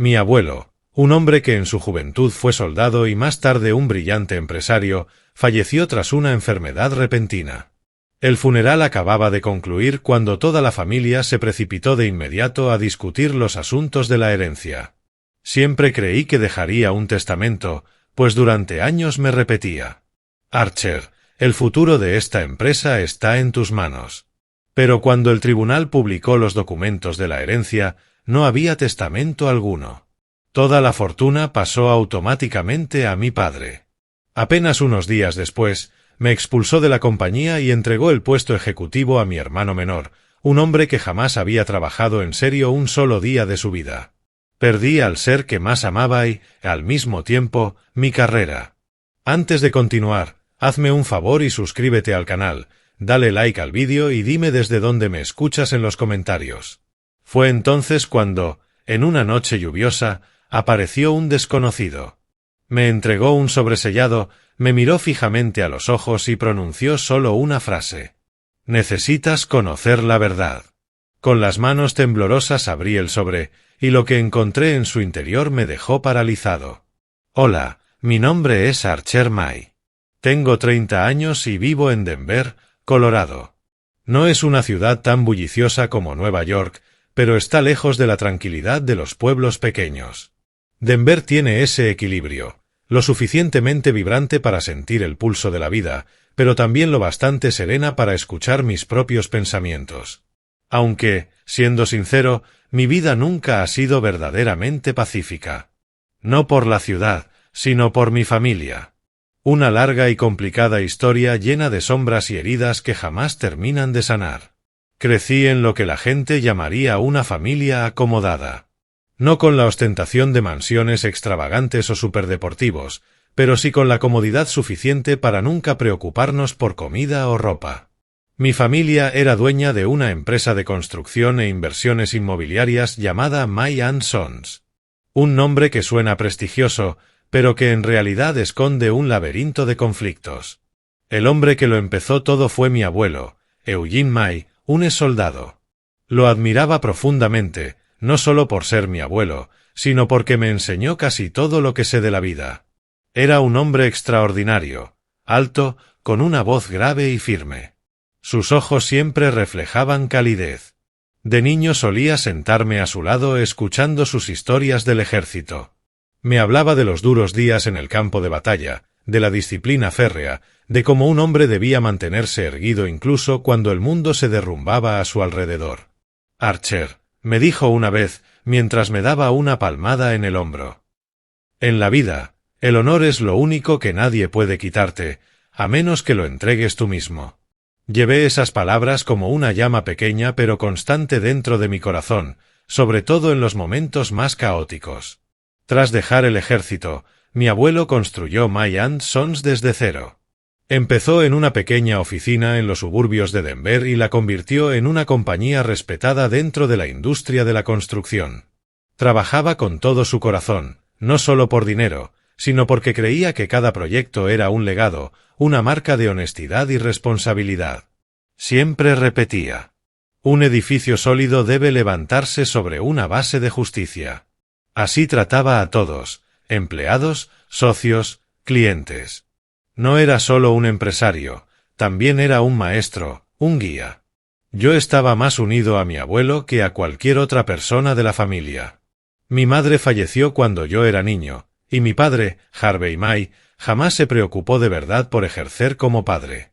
Mi abuelo, un hombre que en su juventud fue soldado y más tarde un brillante empresario, falleció tras una enfermedad repentina. El funeral acababa de concluir cuando toda la familia se precipitó de inmediato a discutir los asuntos de la herencia. Siempre creí que dejaría un testamento, pues durante años me repetía: Archer, el futuro de esta empresa está en tus manos. Pero cuando el tribunal publicó los documentos de la herencia, no había testamento alguno. Toda la fortuna pasó automáticamente a mi padre. Apenas unos días después, me expulsó de la compañía y entregó el puesto ejecutivo a mi hermano menor, un hombre que jamás había trabajado en serio un solo día de su vida. Perdí al ser que más amaba y, al mismo tiempo, mi carrera. Antes de continuar, hazme un favor y suscríbete al canal, dale like al vídeo y dime desde dónde me escuchas en los comentarios. Fue entonces cuando, en una noche lluviosa, apareció un desconocido. Me entregó un sobresellado, me miró fijamente a los ojos y pronunció solo una frase: «Necesitas conocer la verdad». Con las manos temblorosas abrí el sobre, y lo que encontré en su interior me dejó paralizado. «Hola, mi nombre es Archer May. Tengo 30 años y vivo en Denver, Colorado. No es una ciudad tan bulliciosa como Nueva York, pero está lejos de la tranquilidad de los pueblos pequeños. Denver tiene ese equilibrio, lo suficientemente vibrante para sentir el pulso de la vida, pero también lo bastante serena para escuchar mis propios pensamientos. Aunque, siendo sincero, mi vida nunca ha sido verdaderamente pacífica. No por la ciudad, sino por mi familia. Una larga y complicada historia llena de sombras y heridas que jamás terminan de sanar. Crecí en lo que la gente llamaría una familia acomodada. No con la ostentación de mansiones extravagantes o superdeportivos, pero sí con la comodidad suficiente para nunca preocuparnos por comida o ropa. Mi familia era dueña de una empresa de construcción e inversiones inmobiliarias llamada May & Sons. Un nombre que suena prestigioso, pero que en realidad esconde un laberinto de conflictos. El hombre que lo empezó todo fue mi abuelo, Eugene May, un exsoldado. Lo admiraba profundamente, no solo por ser mi abuelo, sino porque me enseñó casi todo lo que sé de la vida. Era un hombre extraordinario, alto, con una voz grave y firme. Sus ojos siempre reflejaban calidez. De niño solía sentarme a su lado escuchando sus historias del ejército. Me hablaba de los duros días en el campo de batalla, de la disciplina férrea, de cómo un hombre debía mantenerse erguido incluso cuando el mundo se derrumbaba a su alrededor. «Archer», me dijo una vez, mientras me daba una palmada en el hombro. «En la vida, el honor es lo único que nadie puede quitarte, a menos que lo entregues tú mismo». Llevé esas palabras como una llama pequeña pero constante dentro de mi corazón, sobre todo en los momentos más caóticos. Tras dejar el ejército, mi abuelo construyó May & Sons desde cero. Empezó en una pequeña oficina en los suburbios de Denver y la convirtió en una compañía respetada dentro de la industria de la construcción. Trabajaba con todo su corazón, no solo por dinero, sino porque creía que cada proyecto era un legado, una marca de honestidad y responsabilidad. Siempre repetía: «Un edificio sólido debe levantarse sobre una base de justicia». Así trataba a todos, empleados, socios, clientes. No era solo un empresario, también era un maestro, un guía. Yo estaba más unido a mi abuelo que a cualquier otra persona de la familia. Mi madre falleció cuando yo era niño, y mi padre, Harvey May, jamás se preocupó de verdad por ejercer como padre.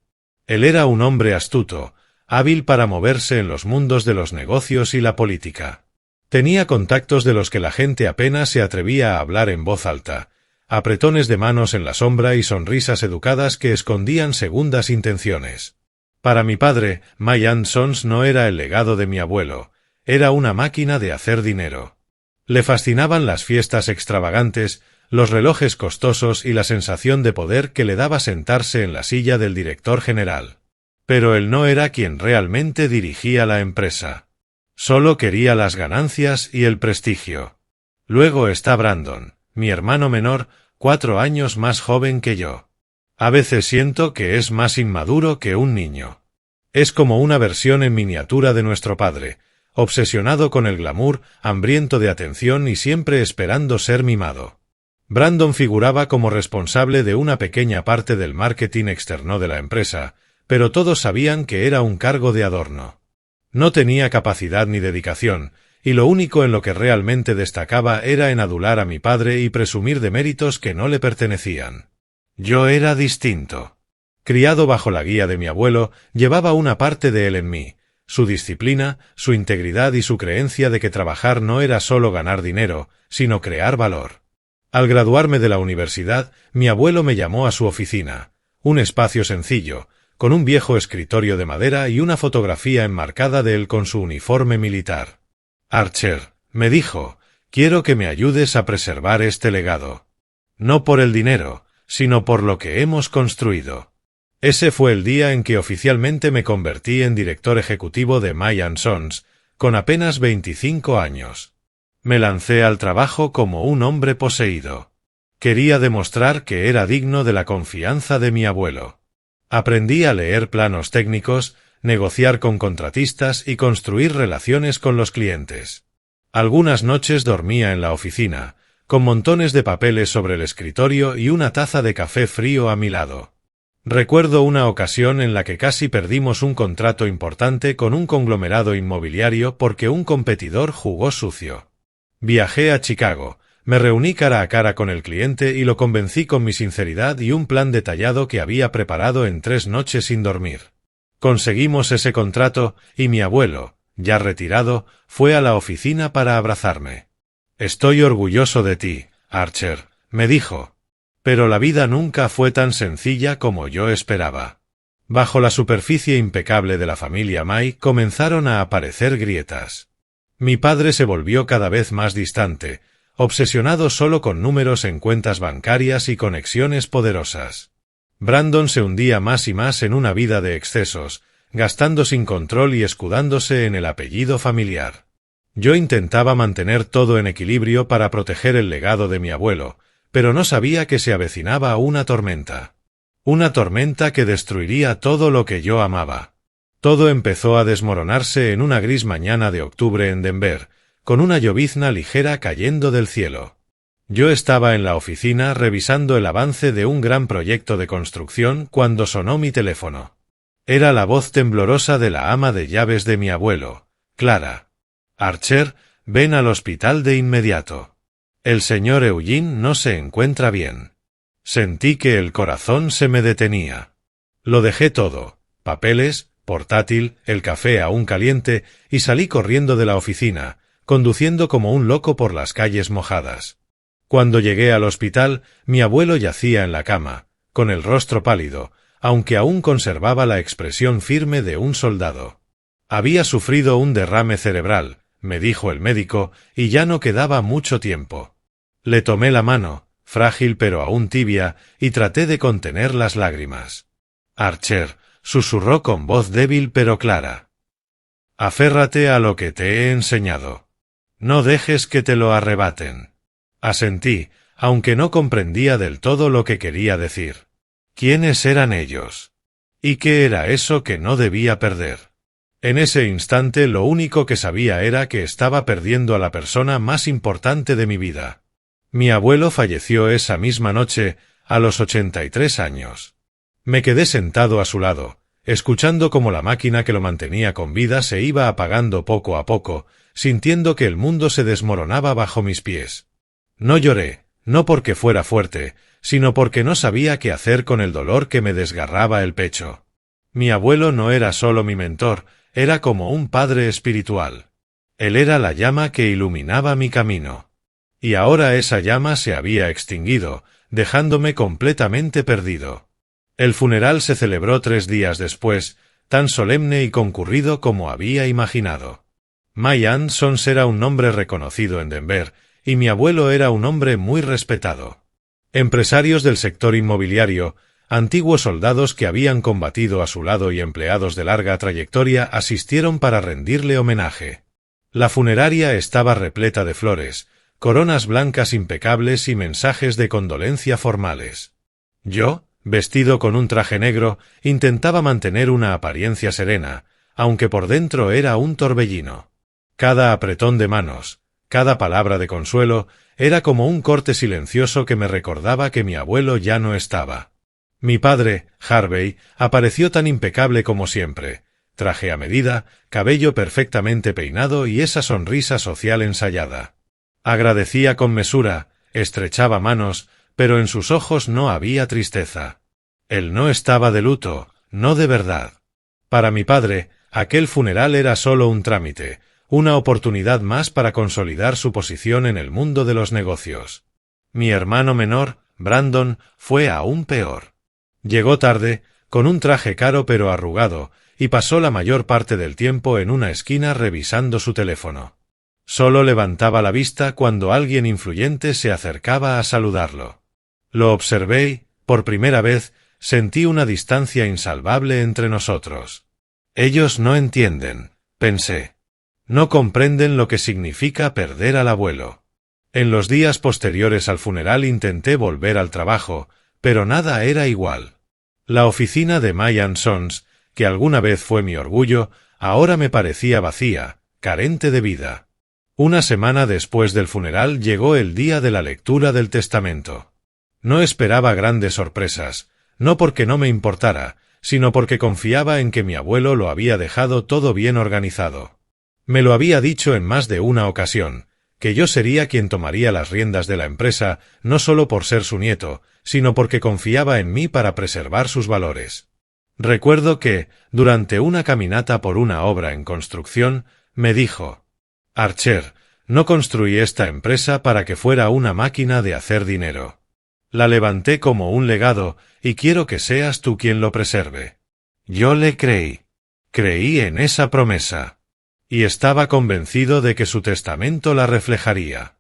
Él era un hombre astuto, hábil para moverse en los mundos de los negocios y la política. Tenía contactos de los que la gente apenas se atrevía a hablar en voz alta, apretones de manos en la sombra y sonrisas educadas que escondían segundas intenciones. Para mi padre, May & Sons no era el legado de mi abuelo, era una máquina de hacer dinero. Le fascinaban las fiestas extravagantes, los relojes costosos y la sensación de poder que le daba sentarse en la silla del director general. Pero él no era quien realmente dirigía la empresa. Solo quería las ganancias y el prestigio. Luego está Brandon, mi hermano menor, 4 años más joven que yo. A veces siento que es más inmaduro que un niño. Es como una versión en miniatura de nuestro padre, obsesionado con el glamour, hambriento de atención y siempre esperando ser mimado. Brandon figuraba como responsable de una pequeña parte del marketing externo de la empresa, pero todos sabían que era un cargo de adorno. No tenía capacidad ni dedicación, y lo único en lo que realmente destacaba era en adular a mi padre y presumir de méritos que no le pertenecían. Yo era distinto. Criado bajo la guía de mi abuelo, llevaba una parte de él en mí, su disciplina, su integridad y su creencia de que trabajar no era solo ganar dinero, sino crear valor. Al graduarme de la universidad, mi abuelo me llamó a su oficina, un espacio sencillo, con un viejo escritorio de madera y una fotografía enmarcada de él con su uniforme militar. Archer, me dijo, quiero que me ayudes a preservar este legado. No por el dinero, sino por lo que hemos construido. Ese fue el día en que oficialmente me convertí en director ejecutivo de May & Sons, con apenas 25 años. Me lancé al trabajo como un hombre poseído. Quería demostrar que era digno de la confianza de mi abuelo. Aprendí a leer planos técnicos, negociar con contratistas y construir relaciones con los clientes. Algunas noches dormía en la oficina, con montones de papeles sobre el escritorio y una taza de café frío a mi lado. Recuerdo una ocasión en la que casi perdimos un contrato importante con un conglomerado inmobiliario porque un competidor jugó sucio. Viajé a Chicago, me reuní cara a cara con el cliente y lo convencí con mi sinceridad y un plan detallado que había preparado en 3 noches sin dormir. Conseguimos ese contrato y mi abuelo, ya retirado, fue a la oficina para abrazarme. «Estoy orgulloso de ti, Archer», me dijo. Pero la vida nunca fue tan sencilla como yo esperaba. Bajo la superficie impecable de la familia May comenzaron a aparecer grietas. Mi padre se volvió cada vez más distante, obsesionado solo con números en cuentas bancarias y conexiones poderosas. Brandon se hundía más y más en una vida de excesos, gastando sin control y escudándose en el apellido familiar. Yo intentaba mantener todo en equilibrio para proteger el legado de mi abuelo, pero no sabía que se avecinaba una tormenta. Una tormenta que destruiría todo lo que yo amaba. Todo empezó a desmoronarse en una gris mañana de octubre en Denver, con una llovizna ligera cayendo del cielo. Yo estaba en la oficina revisando el avance de un gran proyecto de construcción cuando sonó mi teléfono. Era la voz temblorosa de la ama de llaves de mi abuelo, Clara. «Archer, ven al hospital de inmediato. El señor Eugene no se encuentra bien». Sentí que el corazón se me detenía. Lo dejé todo, papeles, portátil, el café aún caliente, y salí corriendo de la oficina, conduciendo como un loco por las calles mojadas. Cuando llegué al hospital, mi abuelo yacía en la cama, con el rostro pálido, aunque aún conservaba la expresión firme de un soldado. Había sufrido un derrame cerebral, me dijo el médico, y ya no quedaba mucho tiempo. Le tomé la mano, frágil pero aún tibia, y traté de contener las lágrimas. «Archer», susurró con voz débil pero clara. «Aférrate a lo que te he enseñado. No dejes que te lo arrebaten». Asentí, aunque no comprendía del todo lo que quería decir. ¿Quiénes eran ellos? ¿Y qué era eso que no debía perder? En ese instante lo único que sabía era que estaba perdiendo a la persona más importante de mi vida. Mi abuelo falleció esa misma noche, a los 83 años. Me quedé sentado a su lado, escuchando cómo la máquina que lo mantenía con vida se iba apagando poco a poco, sintiendo que el mundo se desmoronaba bajo mis pies. No lloré, no porque fuera fuerte, sino porque no sabía qué hacer con el dolor que me desgarraba el pecho. Mi abuelo no era solo mi mentor, era como un padre espiritual. Él era la llama que iluminaba mi camino. Y ahora esa llama se había extinguido, dejándome completamente perdido. El funeral se celebró 3 días después, tan solemne y concurrido como había imaginado. May & Sons era un nombre reconocido en Denver, y mi abuelo era un hombre muy respetado. Empresarios del sector inmobiliario, antiguos soldados que habían combatido a su lado y empleados de larga trayectoria asistieron para rendirle homenaje. La funeraria estaba repleta de flores, coronas blancas impecables y mensajes de condolencia formales. Yo, vestido con un traje negro, intentaba mantener una apariencia serena, aunque por dentro era un torbellino. Cada apretón de manos, cada palabra de consuelo, era como un corte silencioso que me recordaba que mi abuelo ya no estaba. Mi padre, Harvey, apareció tan impecable como siempre, traje a medida, cabello perfectamente peinado y esa sonrisa social ensayada. Agradecía con mesura, estrechaba manos, pero en sus ojos no había tristeza. Él no estaba de luto, no de verdad. Para mi padre, aquel funeral era solo un trámite, una oportunidad más para consolidar su posición en el mundo de los negocios. Mi hermano menor, Brandon, fue aún peor. Llegó tarde, con un traje caro pero arrugado, y pasó la mayor parte del tiempo en una esquina revisando su teléfono. Solo levantaba la vista cuando alguien influyente se acercaba a saludarlo. Lo observé y, por primera vez, sentí una distancia insalvable entre nosotros. Ellos no entienden, pensé. No comprenden lo que significa perder al abuelo. En los días posteriores al funeral intenté volver al trabajo, pero nada era igual. La oficina de May & Sons, que alguna vez fue mi orgullo, ahora me parecía vacía, carente de vida. Una semana después del funeral llegó el día de la lectura del testamento. No esperaba grandes sorpresas, no porque no me importara, sino porque confiaba en que mi abuelo lo había dejado todo bien organizado. Me lo había dicho en más de una ocasión, que yo sería quien tomaría las riendas de la empresa, no solo por ser su nieto, sino porque confiaba en mí para preservar sus valores. Recuerdo que, durante una caminata por una obra en construcción, me dijo: «Archer, no construí esta empresa para que fuera una máquina de hacer dinero. La levanté como un legado, y quiero que seas tú quien lo preserve». Yo le creí. Creí en esa promesa. Y estaba convencido de que su testamento la reflejaría.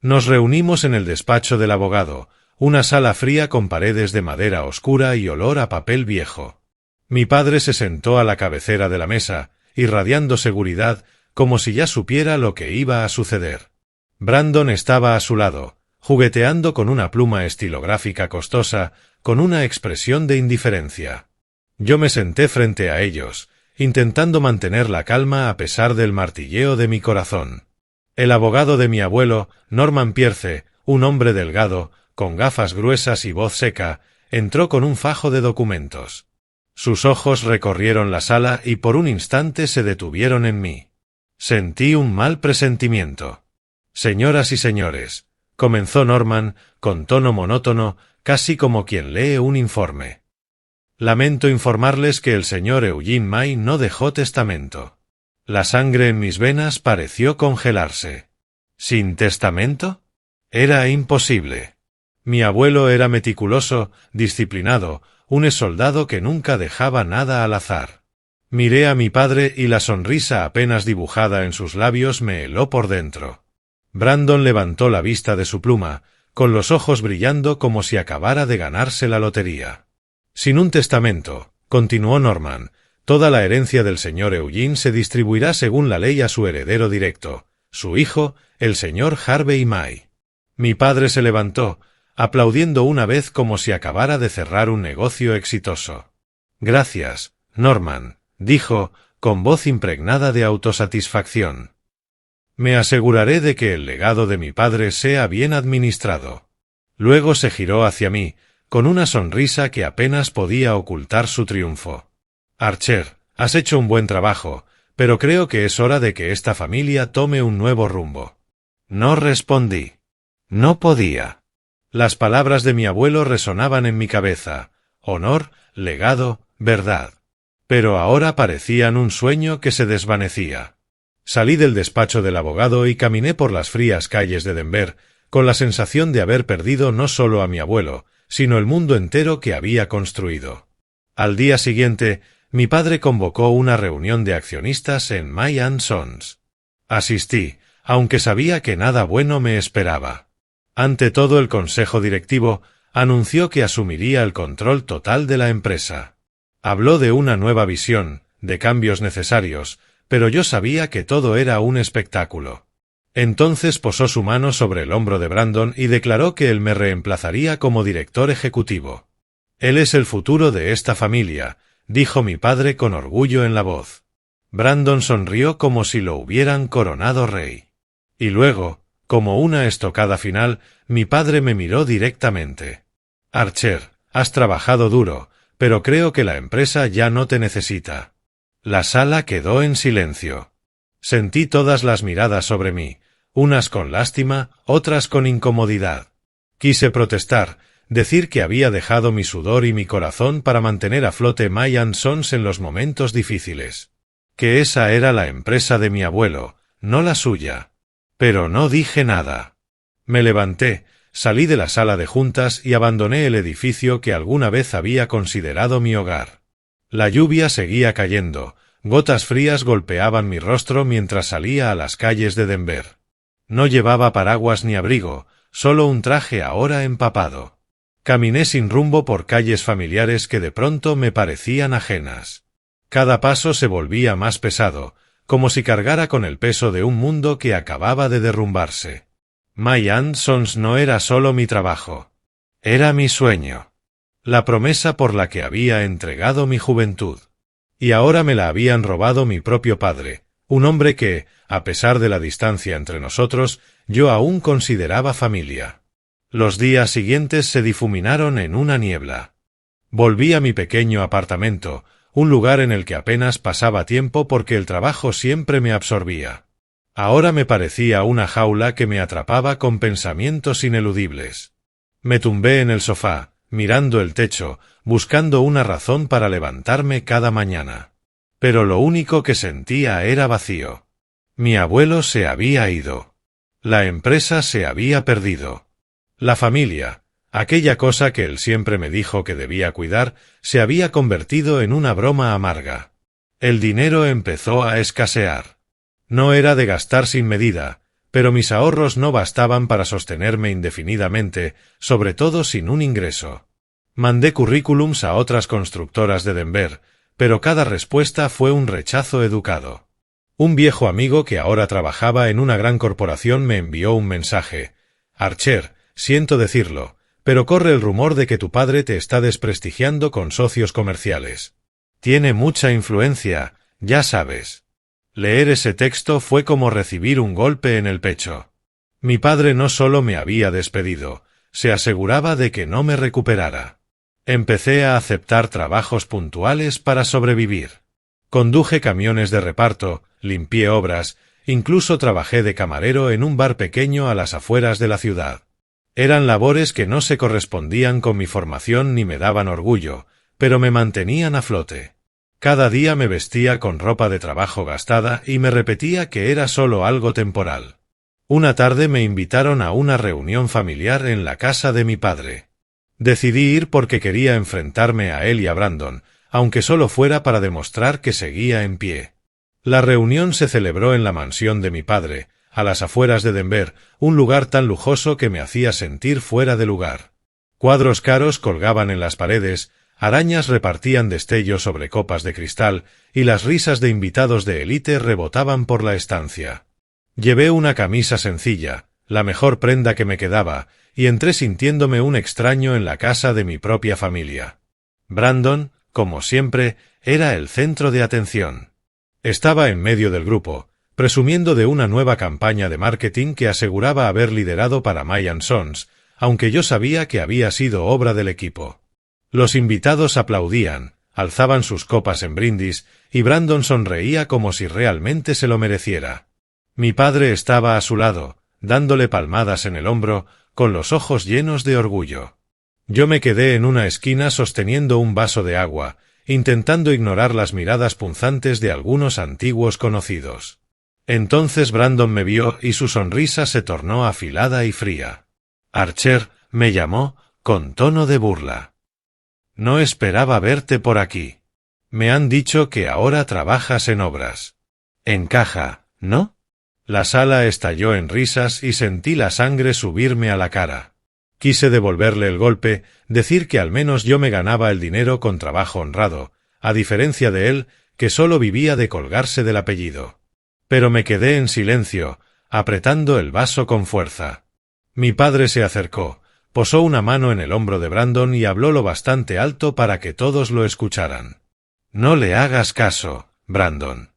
Nos reunimos en el despacho del abogado, una sala fría con paredes de madera oscura y olor a papel viejo. Mi padre se sentó a la cabecera de la mesa, irradiando seguridad, como si ya supiera lo que iba a suceder. Brandon estaba a su lado, jugueteando con una pluma estilográfica costosa, con una expresión de indiferencia. Yo me senté frente a ellos, intentando mantener la calma a pesar del martilleo de mi corazón. El abogado de mi abuelo, Norman Pierce, un hombre delgado, con gafas gruesas y voz seca, entró con un fajo de documentos. Sus ojos recorrieron la sala y por un instante se detuvieron en mí. Sentí un mal presentimiento. «Señoras y señores», comenzó Norman, con tono monótono, casi como quien lee un informe. «Lamento informarles que el señor Eugene May no dejó testamento». La sangre en mis venas pareció congelarse. ¿Sin testamento? Era imposible. Mi abuelo era meticuloso, disciplinado, un soldado que nunca dejaba nada al azar. Miré a mi padre y la sonrisa apenas dibujada en sus labios me heló por dentro. Brandon levantó la vista de su pluma, con los ojos brillando como si acabara de ganarse la lotería. «Sin un testamento», continuó Norman, «toda la herencia del señor Eugene se distribuirá según la ley a su heredero directo, su hijo, el señor Harvey May». Mi padre se levantó, aplaudiendo una vez como si acabara de cerrar un negocio exitoso. «Gracias, Norman», dijo, con voz impregnada de autosatisfacción. «Me aseguraré de que el legado de mi padre sea bien administrado». Luego se giró hacia mí, con una sonrisa que apenas podía ocultar su triunfo. «Archer, has hecho un buen trabajo, pero creo que es hora de que esta familia tome un nuevo rumbo». No respondí. No podía. Las palabras de mi abuelo resonaban en mi cabeza: honor, legado, verdad. Pero ahora parecían un sueño que se desvanecía. Salí del despacho del abogado y caminé por las frías calles de Denver, con la sensación de haber perdido no solo a mi abuelo, sino el mundo entero que había construido. Al día siguiente, mi padre convocó una reunión de accionistas en May & Sons. Asistí, aunque sabía que nada bueno me esperaba. Ante todo, el consejo directivo anunció que asumiría el control total de la empresa. Habló de una nueva visión, de cambios necesarios, pero yo sabía que todo era un espectáculo. Entonces posó su mano sobre el hombro de Brandon y declaró que él me reemplazaría como director ejecutivo. «Él es el futuro de esta familia», dijo mi padre con orgullo en la voz. Brandon sonrió como si lo hubieran coronado rey. Y luego, como una estocada final, mi padre me miró directamente. Archer, has trabajado duro, pero creo que la empresa ya no te necesita. La sala quedó en silencio. Sentí todas las miradas sobre mí, unas con lástima, otras con incomodidad. Quise protestar, decir que había dejado mi sudor y mi corazón para mantener a flote May & Sons en los momentos difíciles. Que esa era la empresa de mi abuelo, no la suya. Pero no dije nada. Me levanté, salí de la sala de juntas y abandoné el edificio que alguna vez había considerado mi hogar. La lluvia seguía cayendo, gotas frías golpeaban mi rostro mientras salía a las calles de Denver. No llevaba paraguas ni abrigo, solo un traje ahora empapado. Caminé sin rumbo por calles familiares que de pronto me parecían ajenas. Cada paso se volvía más pesado, como si cargara con el peso de un mundo que acababa de derrumbarse. May & Sons no era solo mi trabajo. Era mi sueño. La promesa por la que había entregado mi juventud. Y ahora me la habían robado mi propio padre, un hombre que, a pesar de la distancia entre nosotros, yo aún consideraba familia. Los días siguientes se difuminaron en una niebla. Volví a mi pequeño apartamento, un lugar en el que apenas pasaba tiempo porque el trabajo siempre me absorbía. Ahora me parecía una jaula que me atrapaba con pensamientos ineludibles. Me tumbé en el sofá, mirando el techo, buscando una razón para levantarme cada mañana. Pero lo único que sentía era vacío. Mi abuelo se había ido. La empresa se había perdido. La familia, aquella cosa que él siempre me dijo que debía cuidar, se había convertido en una broma amarga. El dinero empezó a escasear. No era de gastar sin medida, pero mis ahorros no bastaban para sostenerme indefinidamente, sobre todo sin un ingreso. Mandé currículums a otras constructoras de Denver, pero cada respuesta fue un rechazo educado. Un viejo amigo que ahora trabajaba en una gran corporación me envió un mensaje. Archer, siento decirlo, pero corre el rumor de que tu padre te está desprestigiando con socios comerciales. Tiene mucha influencia, ya sabes. Leer ese texto fue como recibir un golpe en el pecho. Mi padre no solo me había despedido, se aseguraba de que no me recuperara. Empecé a aceptar trabajos puntuales para sobrevivir. Conduje camiones de reparto, limpié obras, incluso trabajé de camarero en un bar pequeño a las afueras de la ciudad. Eran labores que no se correspondían con mi formación ni me daban orgullo, pero me mantenían a flote. Cada día me vestía con ropa de trabajo gastada y me repetía que era solo algo temporal. Una tarde me invitaron a una reunión familiar en la casa de mi padre. Decidí ir porque quería enfrentarme a él y a Brandon, aunque solo fuera para demostrar que seguía en pie. La reunión se celebró en la mansión de mi padre, a las afueras de Denver, un lugar tan lujoso que me hacía sentir fuera de lugar. Cuadros caros colgaban en las paredes, arañas repartían destellos sobre copas de cristal, y las risas de invitados de élite rebotaban por la estancia. Llevé una camisa sencilla, la mejor prenda que me quedaba, y entré sintiéndome un extraño en la casa de mi propia familia. Brandon, como siempre, era el centro de atención. Estaba en medio del grupo, presumiendo de una nueva campaña de marketing que aseguraba haber liderado para May & Sons, aunque yo sabía que había sido obra del equipo. Los invitados aplaudían, alzaban sus copas en brindis, y Brandon sonreía como si realmente se lo mereciera. Mi padre estaba a su lado, dándole palmadas en el hombro, con los ojos llenos de orgullo. Yo me quedé en una esquina sosteniendo un vaso de agua, intentando ignorar las miradas punzantes de algunos antiguos conocidos. Entonces Brandon me vio y su sonrisa se tornó afilada y fría. Archer, me llamó, con tono de burla. No esperaba verte por aquí. Me han dicho que ahora trabajas en obras. Encaja, ¿no? La sala estalló en risas y sentí la sangre subirme a la cara. Quise devolverle el golpe, decir que al menos yo me ganaba el dinero con trabajo honrado, a diferencia de él, que solo vivía de colgarse del apellido. Pero me quedé en silencio, apretando el vaso con fuerza. Mi padre se acercó, posó una mano en el hombro de Brandon y habló lo bastante alto para que todos lo escucharan. No le hagas caso, Brandon.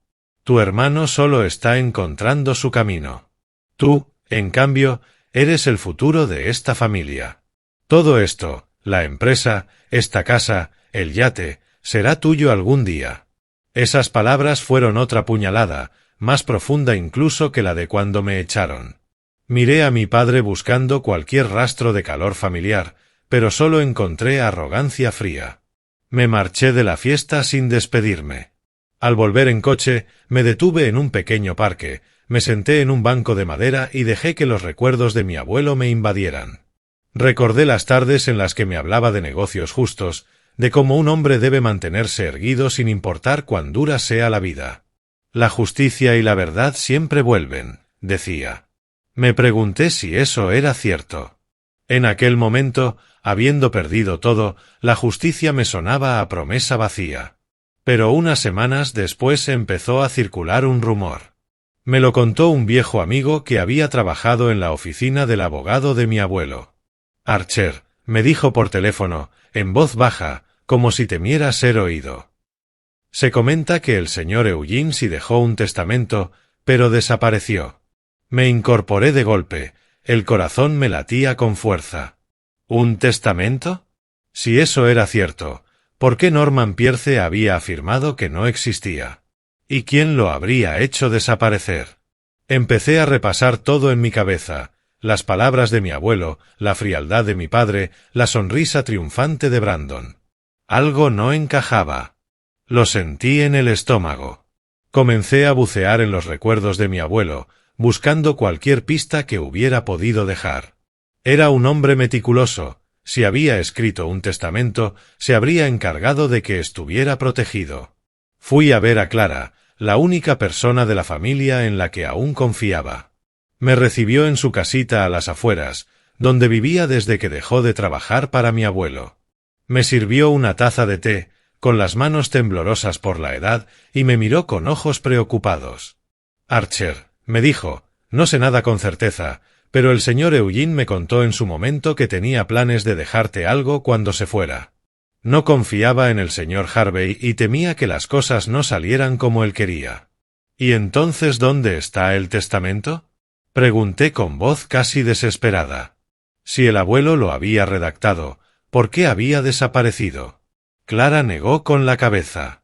Tu hermano solo está encontrando su camino. Tú, en cambio, eres el futuro de esta familia. Todo esto, la empresa, esta casa, el yate, será tuyo algún día. Esas palabras fueron otra puñalada, más profunda incluso que la de cuando me echaron. Miré a mi padre buscando cualquier rastro de calor familiar, pero solo encontré arrogancia fría. Me marché de la fiesta sin despedirme. Al volver en coche, me detuve en un pequeño parque, me senté en un banco de madera y dejé que los recuerdos de mi abuelo me invadieran. Recordé las tardes en las que me hablaba de negocios justos, de cómo un hombre debe mantenerse erguido sin importar cuán dura sea la vida. La justicia y la verdad siempre vuelven, decía. Me pregunté si eso era cierto. En aquel momento, habiendo perdido todo, la justicia me sonaba a promesa vacía. Pero unas semanas después empezó a circular un rumor. Me lo contó un viejo amigo que había trabajado en la oficina del abogado de mi abuelo. Archer, me dijo por teléfono, en voz baja, como si temiera ser oído. Se comenta que el señor Eugene sí dejó un testamento, pero desapareció. Me incorporé de golpe, el corazón me latía con fuerza. ¿Un testamento? Si eso era cierto, ¿por qué Norman Pierce había afirmado que no existía? ¿Y quién lo habría hecho desaparecer? Empecé a repasar todo en mi cabeza, las palabras de mi abuelo, la frialdad de mi padre, la sonrisa triunfante de Brandon. Algo no encajaba. Lo sentí en el estómago. Comencé a bucear en los recuerdos de mi abuelo, buscando cualquier pista que hubiera podido dejar. Era un hombre meticuloso. Si había escrito un testamento, se habría encargado de que estuviera protegido. Fui a ver a Clara, la única persona de la familia en la que aún confiaba. Me recibió en su casita a las afueras, donde vivía desde que dejó de trabajar para mi abuelo. Me sirvió una taza de té, con las manos temblorosas por la edad, y me miró con ojos preocupados. Archer, me dijo, no sé nada con certeza, pero el señor Eugene me contó en su momento que tenía planes de dejarte algo cuando se fuera. No confiaba en el señor Harvey y temía que las cosas no salieran como él quería. ¿Y entonces dónde está el testamento? Pregunté con voz casi desesperada. Si el abuelo lo había redactado, ¿por qué había desaparecido? Clara negó con la cabeza.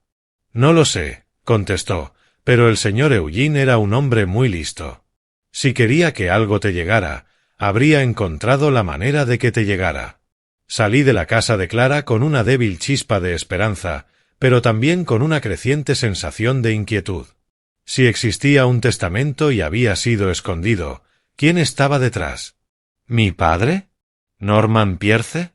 No lo sé, contestó, pero el señor Eugene era un hombre muy listo. Si quería que algo te llegara, habría encontrado la manera de que te llegara. Salí de la casa de Clara con una débil chispa de esperanza, pero también con una creciente sensación de inquietud. Si existía un testamento y había sido escondido, ¿quién estaba detrás? ¿Mi padre? ¿Norman Pierce?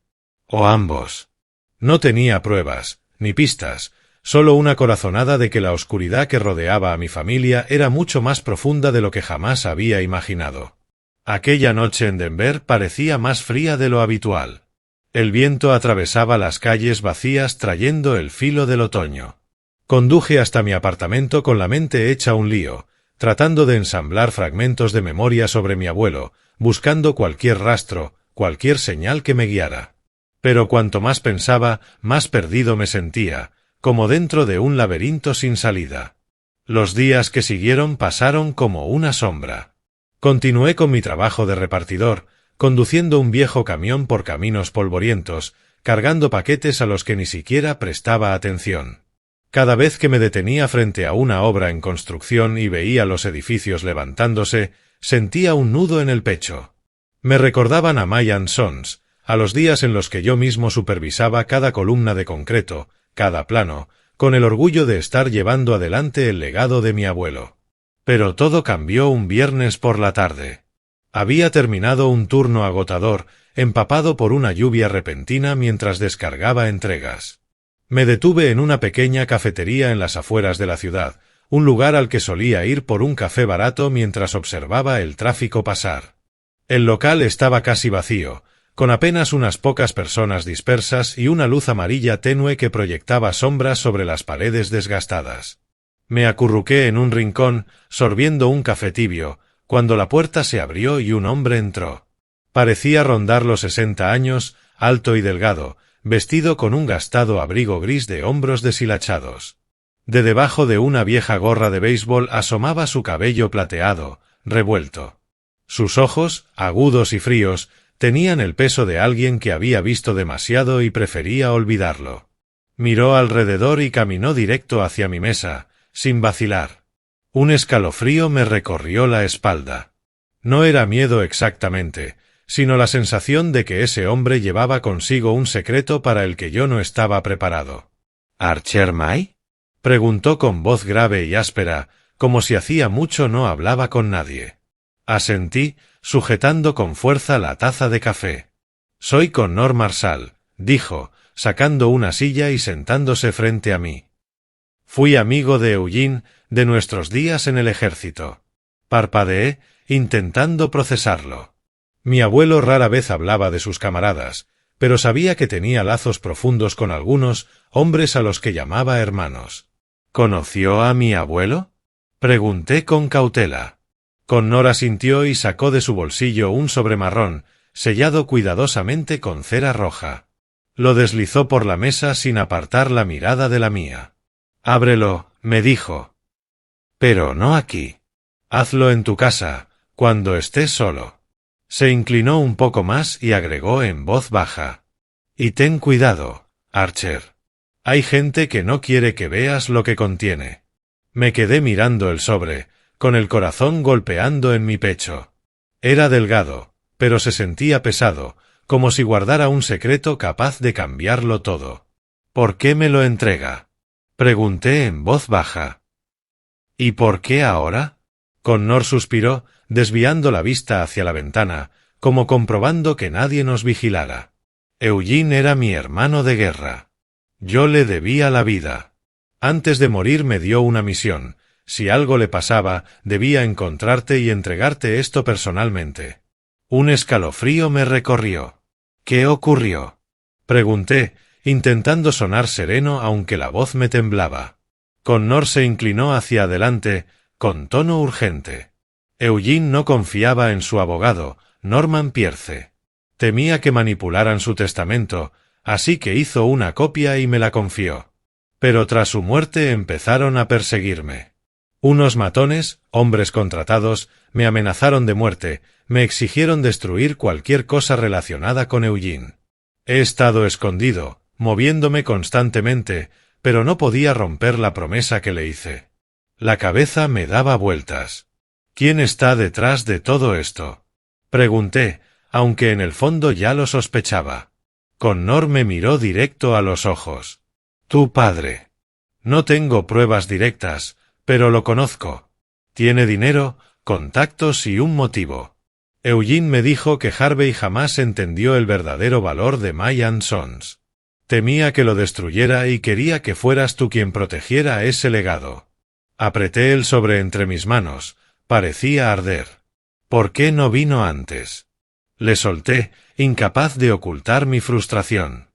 ¿O ambos? No tenía pruebas, ni pistas, solo una corazonada de que la oscuridad que rodeaba a mi familia era mucho más profunda de lo que jamás había imaginado. Aquella noche en Denver parecía más fría de lo habitual. El viento atravesaba las calles vacías trayendo el filo del otoño. Conduje hasta mi apartamento con la mente hecha un lío, tratando de ensamblar fragmentos de memoria sobre mi abuelo, buscando cualquier rastro, cualquier señal que me guiara. Pero cuanto más pensaba, más perdido me sentía, como dentro de un laberinto sin salida. Los días que siguieron pasaron como una sombra. Continué con mi trabajo de repartidor, conduciendo un viejo camión por caminos polvorientos, cargando paquetes a los que ni siquiera prestaba atención. Cada vez que me detenía frente a una obra en construcción y veía los edificios levantándose, sentía un nudo en el pecho. Me recordaban a My & Sons, a los días en los que yo mismo supervisaba cada columna de concreto, cada plano, con el orgullo de estar llevando adelante el legado de mi abuelo. Pero todo cambió un viernes por la tarde. Había terminado un turno agotador, empapado por una lluvia repentina mientras descargaba entregas. Me detuve en una pequeña cafetería en las afueras de la ciudad, un lugar al que solía ir por un café barato mientras observaba el tráfico pasar. El local estaba casi vacío, con apenas unas pocas personas dispersas y una luz amarilla tenue que proyectaba sombras sobre las paredes desgastadas. Me acurruqué en un rincón, sorbiendo un café tibio, cuando la puerta se abrió y un hombre entró. Parecía rondar los 60 años, alto y delgado, vestido con un gastado abrigo gris de hombros deshilachados. De debajo de una vieja gorra de béisbol asomaba su cabello plateado, revuelto. Sus ojos, agudos y fríos, tenían el peso de alguien que había visto demasiado y prefería olvidarlo. Miró alrededor y caminó directo hacia mi mesa, sin vacilar. Un escalofrío me recorrió la espalda. No era miedo exactamente, sino la sensación de que ese hombre llevaba consigo un secreto para el que yo no estaba preparado. —¿Archer May? —preguntó con voz grave y áspera, como si hacía mucho no hablaba con nadie. Asentí, sujetando con fuerza la taza de café. —Soy Connor Marshall —dijo, sacando una silla y sentándose frente a mí. Fui amigo de Eugene de nuestros días en el ejército. Parpadeé, intentando procesarlo. Mi abuelo rara vez hablaba de sus camaradas, pero sabía que tenía lazos profundos con algunos hombres a los que llamaba hermanos. —¿Conoció a mi abuelo? —pregunté con cautela. Connor asintió y sacó de su bolsillo un sobre marrón, sellado cuidadosamente con cera roja. Lo deslizó por la mesa sin apartar la mirada de la mía. —Ábrelo —me dijo—. Pero no aquí. Hazlo en tu casa, cuando estés solo. Se inclinó un poco más y agregó en voz baja. Y ten cuidado, Archer. Hay gente que no quiere que veas lo que contiene. Me quedé mirando el sobre, con el corazón golpeando en mi pecho. Era delgado, pero se sentía pesado, como si guardara un secreto capaz de cambiarlo todo. —¿Por qué me lo entrega? —pregunté en voz baja. —¿Y por qué ahora? Connor suspiró, desviando la vista hacia la ventana, como comprobando que nadie nos vigilara. Eugene era mi hermano de guerra. Yo le debía la vida. Antes de morir me dio una misión. Si algo le pasaba, debía encontrarte y entregarte esto personalmente. Un escalofrío me recorrió. —¿Qué ocurrió? —pregunté, intentando sonar sereno aunque la voz me temblaba. Connor se inclinó hacia adelante, con tono urgente. Eugene no confiaba en su abogado, Norman Pierce. Temía que manipularan su testamento, así que hizo una copia y me la confió. Pero tras su muerte empezaron a perseguirme. Unos matones, hombres contratados, me amenazaron de muerte, me exigieron destruir cualquier cosa relacionada con Eugene. He estado escondido, moviéndome constantemente, pero no podía romper la promesa que le hice. La cabeza me daba vueltas. ¿Quién está detrás de todo esto? Pregunté, aunque en el fondo ya lo sospechaba. Connor me miró directo a los ojos. Tu padre. No tengo pruebas directas, pero lo conozco. Tiene dinero, contactos y un motivo. Eugene me dijo que Harvey jamás entendió el verdadero valor de My and Sons. Temía que lo destruyera y quería que fueras tú quien protegiera ese legado. Apreté el sobre entre mis manos. Parecía arder. ¿Por qué no vino antes? Le solté, incapaz de ocultar mi frustración.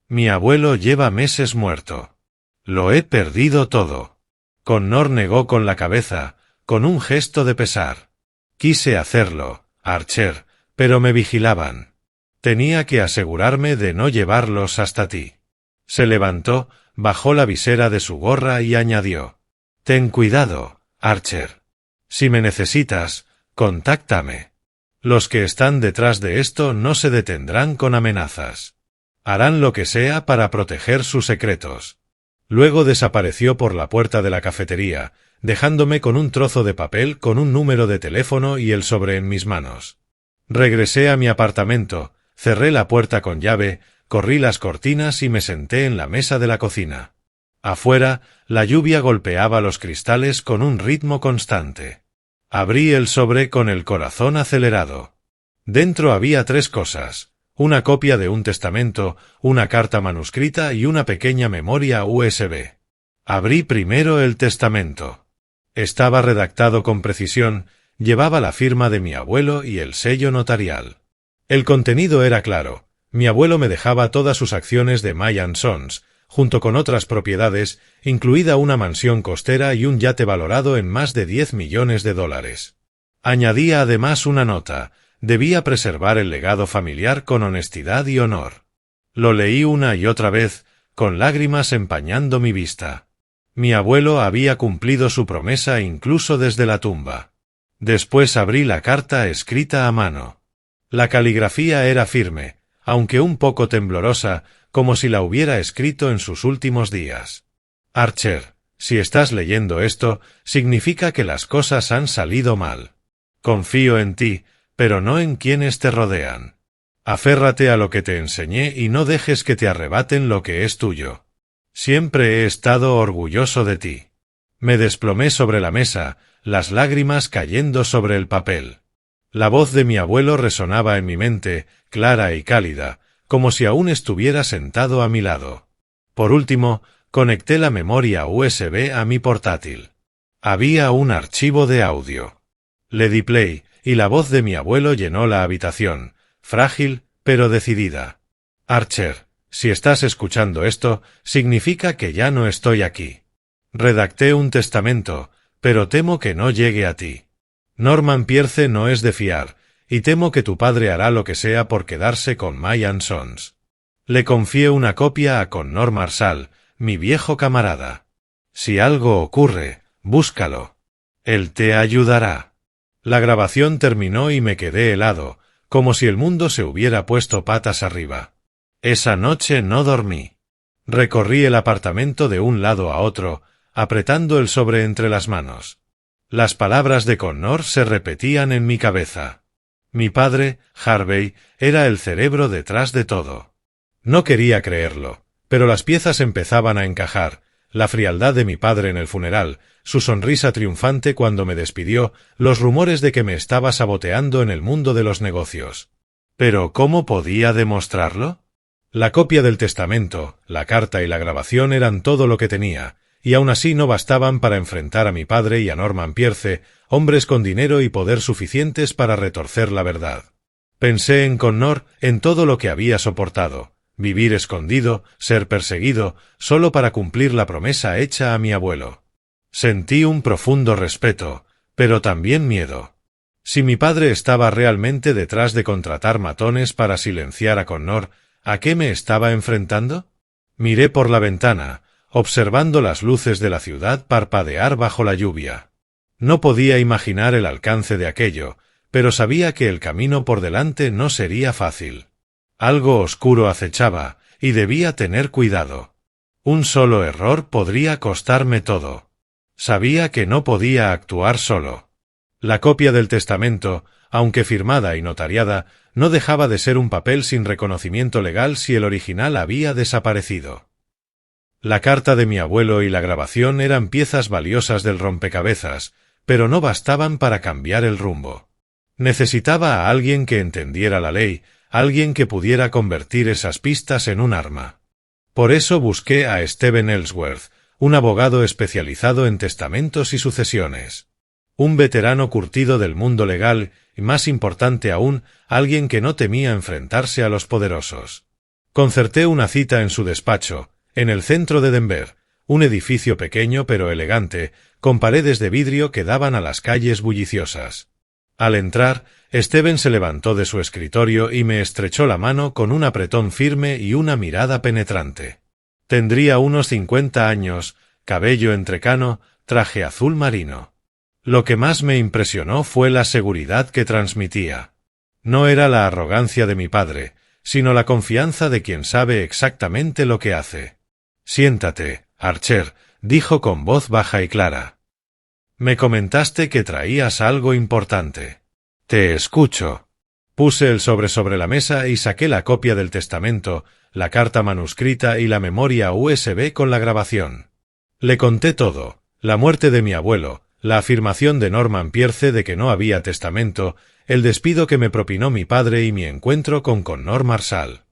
Mi abuelo lleva meses muerto. Lo he perdido todo. Connor negó con la cabeza, con un gesto de pesar. Quise hacerlo, Archer, pero me vigilaban. Tenía que asegurarme de no llevarlos hasta ti. Se levantó, bajó la visera de su gorra y añadió. Ten cuidado, Archer. Si me necesitas, contáctame. Los que están detrás de esto no se detendrán con amenazas. Harán lo que sea para proteger sus secretos. Luego desapareció por la puerta de la cafetería, dejándome con un trozo de papel con un número de teléfono y el sobre en mis manos. Regresé a mi apartamento, cerré la puerta con llave, corrí las cortinas y me senté en la mesa de la cocina. Afuera, la lluvia golpeaba los cristales con un ritmo constante. Abrí el sobre con el corazón acelerado. Dentro había 3 cosas: una copia de un testamento, una carta manuscrita y una pequeña memoria USB. Abrí primero el testamento. Estaba redactado con precisión, llevaba la firma de mi abuelo y el sello notarial. El contenido era claro. Mi abuelo me dejaba todas sus acciones de My and Sons, junto con otras propiedades, incluida una mansión costera y un yate valorado en más de $10 millones. Añadía además una nota: debía preservar el legado familiar con honestidad y honor. Lo leí una y otra vez, con lágrimas empañando mi vista. Mi abuelo había cumplido su promesa incluso desde la tumba. Después abrí la carta escrita a mano. La caligrafía era firme, aunque un poco temblorosa, como si la hubiera escrito en sus últimos días. Archer, si estás leyendo esto, significa que las cosas han salido mal. Confío en ti, pero no en quienes te rodean. Aférrate a lo que te enseñé y no dejes que te arrebaten lo que es tuyo. Siempre he estado orgulloso de ti. Me desplomé sobre la mesa, las lágrimas cayendo sobre el papel. La voz de mi abuelo resonaba en mi mente, clara y cálida, como si aún estuviera sentado a mi lado. Por último, conecté la memoria USB a mi portátil. Había un archivo de audio. Le di play, y la voz de mi abuelo llenó la habitación, frágil, pero decidida. Archer, si estás escuchando esto, significa que ya no estoy aquí. Redacté un testamento, pero temo que no llegue a ti. Norman Pierce no es de fiar, y temo que tu padre hará lo que sea por quedarse con My and Sons. Le confié una copia a Connor Marshall, mi viejo camarada. Si algo ocurre, búscalo. Él te ayudará. La grabación terminó y me quedé helado, como si el mundo se hubiera puesto patas arriba. Esa noche no dormí. Recorrí el apartamento de un lado a otro, apretando el sobre entre las manos. Las palabras de Connor se repetían en mi cabeza. Mi padre, Harvey, era el cerebro detrás de todo. No quería creerlo, pero las piezas empezaban a encajar, la frialdad de mi padre en el funeral, su sonrisa triunfante cuando me despidió, los rumores de que me estaba saboteando en el mundo de los negocios. ¿Pero cómo podía demostrarlo? La copia del testamento, la carta y la grabación eran todo lo que tenía, y aún así no bastaban para enfrentar a mi padre y a Norman Pierce, hombres con dinero y poder suficientes para retorcer la verdad. Pensé en Connor, en todo lo que había soportado, vivir escondido, ser perseguido, solo para cumplir la promesa hecha a mi abuelo. Sentí un profundo respeto, pero también miedo. Si mi padre estaba realmente detrás de contratar matones para silenciar a Connor, ¿a qué me estaba enfrentando? Miré por la ventana, observando las luces de la ciudad parpadear bajo la lluvia. No podía imaginar el alcance de aquello, pero sabía que el camino por delante no sería fácil. Algo oscuro acechaba, y debía tener cuidado. Un solo error podría costarme todo. Sabía que no podía actuar solo. La copia del testamento, aunque firmada y notariada, no dejaba de ser un papel sin reconocimiento legal si el original había desaparecido. La carta de mi abuelo y la grabación eran piezas valiosas del rompecabezas, pero no bastaban para cambiar el rumbo. Necesitaba a alguien que entendiera la ley, alguien que pudiera convertir esas pistas en un arma. Por eso busqué a Stephen Ellsworth, un abogado especializado en testamentos y sucesiones. Un veterano curtido del mundo legal y, más importante aún, alguien que no temía enfrentarse a los poderosos. Concerté una cita en su despacho, en el centro de Denver, un edificio pequeño pero elegante, con paredes de vidrio que daban a las calles bulliciosas. Al entrar, Stephen se levantó de su escritorio y me estrechó la mano con un apretón firme y una mirada penetrante. Tendría unos 50 años, cabello entrecano, traje azul marino. Lo que más me impresionó fue la seguridad que transmitía. No era la arrogancia de mi padre, sino la confianza de quien sabe exactamente lo que hace. «Siéntate, Archer», dijo con voz baja y clara. «Me comentaste que traías algo importante. Te escucho». Puse el sobre la mesa y saqué la copia del testamento, la carta manuscrita y la memoria USB con la grabación. Le conté todo, la muerte de mi abuelo, la afirmación de Norman Pierce de que no había testamento, el despido que me propinó mi padre y mi encuentro con Connor Marshall.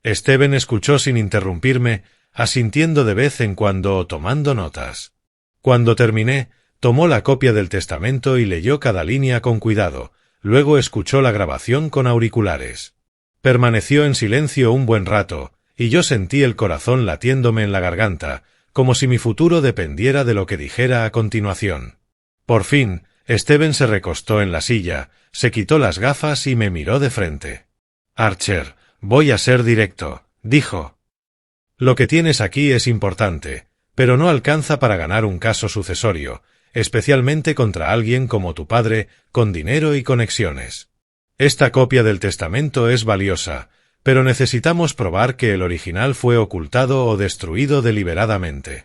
Stephen escuchó sin interrumpirme, asintiendo de vez en cuando o tomando notas. Cuando terminé, tomó la copia del testamento y leyó cada línea con cuidado, luego escuchó la grabación con auriculares. Permaneció en silencio un buen rato, y yo sentí el corazón latiéndome en la garganta, como si mi futuro dependiera de lo que dijera a continuación. Por fin, Stephen se recostó en la silla, se quitó las gafas y me miró de frente. «Archer, voy a ser directo», dijo. «Lo que tienes aquí es importante, pero no alcanza para ganar un caso sucesorio, especialmente contra alguien como tu padre, con dinero y conexiones. Esta copia del testamento es valiosa, pero necesitamos probar que el original fue ocultado o destruido deliberadamente.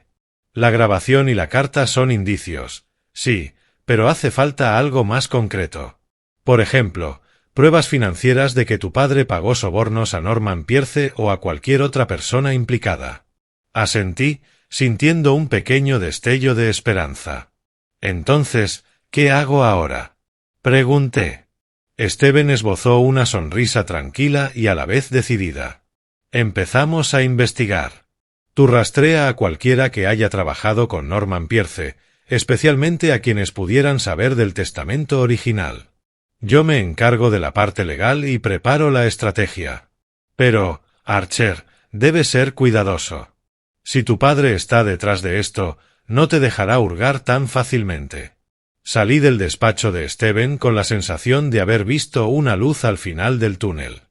La grabación y la carta son indicios, sí, pero hace falta algo más concreto. Por ejemplo, pruebas financieras de que tu padre pagó sobornos a Norman Pierce o a cualquier otra persona implicada. Asentí, sintiendo un pequeño destello de esperanza. Entonces, ¿qué hago ahora?, pregunté. Steven esbozó una sonrisa tranquila y a la vez decidida. Empezamos a investigar. Tú rastrea a cualquiera que haya trabajado con Norman Pierce, especialmente a quienes pudieran saber del testamento original. Yo me encargo de la parte legal y preparo la estrategia. Pero, Archer, debes ser cuidadoso. Si tu padre está detrás de esto, no te dejará hurgar tan fácilmente. Salí del despacho de Steven con la sensación de haber visto una luz al final del túnel.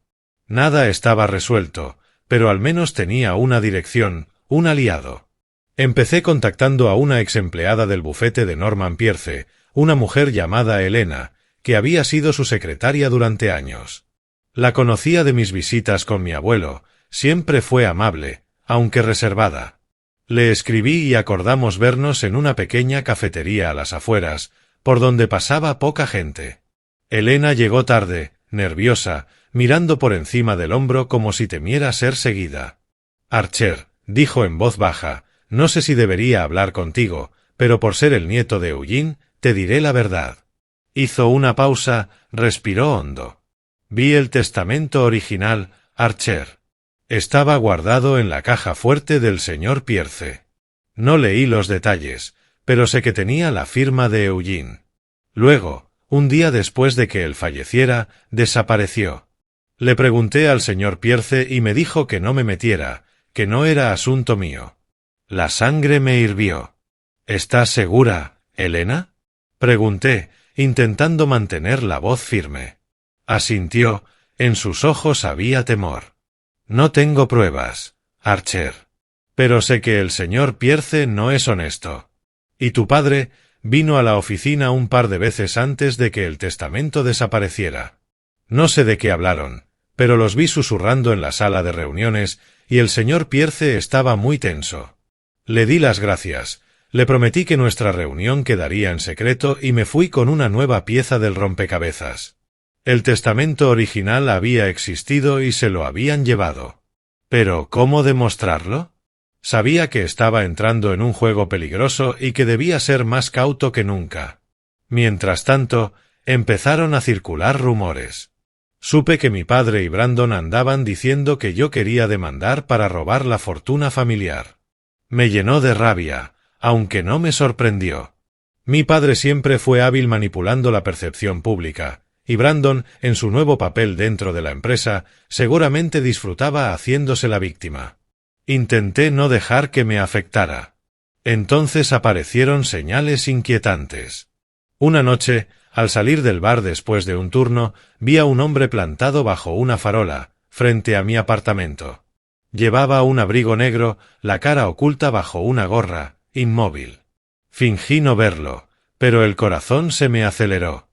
Nada estaba resuelto, pero al menos tenía una dirección, un aliado. Empecé contactando a una exempleada del bufete de Norman Pierce, una mujer llamada Elena, que había sido su secretaria durante años. La conocía de mis visitas con mi abuelo, siempre fue amable, aunque reservada. Le escribí y acordamos vernos en una pequeña cafetería a las afueras, por donde pasaba poca gente. Elena llegó tarde, nerviosa, mirando por encima del hombro como si temiera ser seguida. Archer, dijo en voz baja, no sé si debería hablar contigo, pero por ser el nieto de Eugene, te diré la verdad. Hizo una pausa, respiró hondo. Vi el testamento original, Archer. Estaba guardado en la caja fuerte del señor Pierce. No leí los detalles, pero sé que tenía la firma de Eugene. Luego, un día después de que él falleciera, desapareció. Le pregunté al señor Pierce y me dijo que no me metiera, que no era asunto mío. La sangre me hirvió. ¿Estás segura, Elena?, pregunté, intentando mantener la voz firme. Asintió, en sus ojos había temor. No tengo pruebas, Archer. Pero sé que el señor Pierce no es honesto. Y tu padre vino a la oficina un par de veces antes de que el testamento desapareciera. No sé de qué hablaron, pero los vi susurrando en la sala de reuniones y el señor Pierce estaba muy tenso. Le di las gracias, le prometí que nuestra reunión quedaría en secreto y me fui con una nueva pieza del rompecabezas. El testamento original había existido y se lo habían llevado. ¿Pero cómo demostrarlo? Sabía que estaba entrando en un juego peligroso y que debía ser más cauto que nunca. Mientras tanto, empezaron a circular rumores. Supe que mi padre y Brandon andaban diciendo que yo quería demandar para robar la fortuna familiar. Me llenó de rabia, aunque no me sorprendió. Mi padre siempre fue hábil manipulando la percepción pública, y Brandon, en su nuevo papel dentro de la empresa, seguramente disfrutaba haciéndose la víctima. Intenté no dejar que me afectara. Entonces aparecieron señales inquietantes. Una noche, al salir del bar después de un turno, vi a un hombre plantado bajo una farola, frente a mi apartamento. Llevaba un abrigo negro, la cara oculta bajo una gorra, inmóvil. Fingí no verlo, pero el corazón se me aceleró.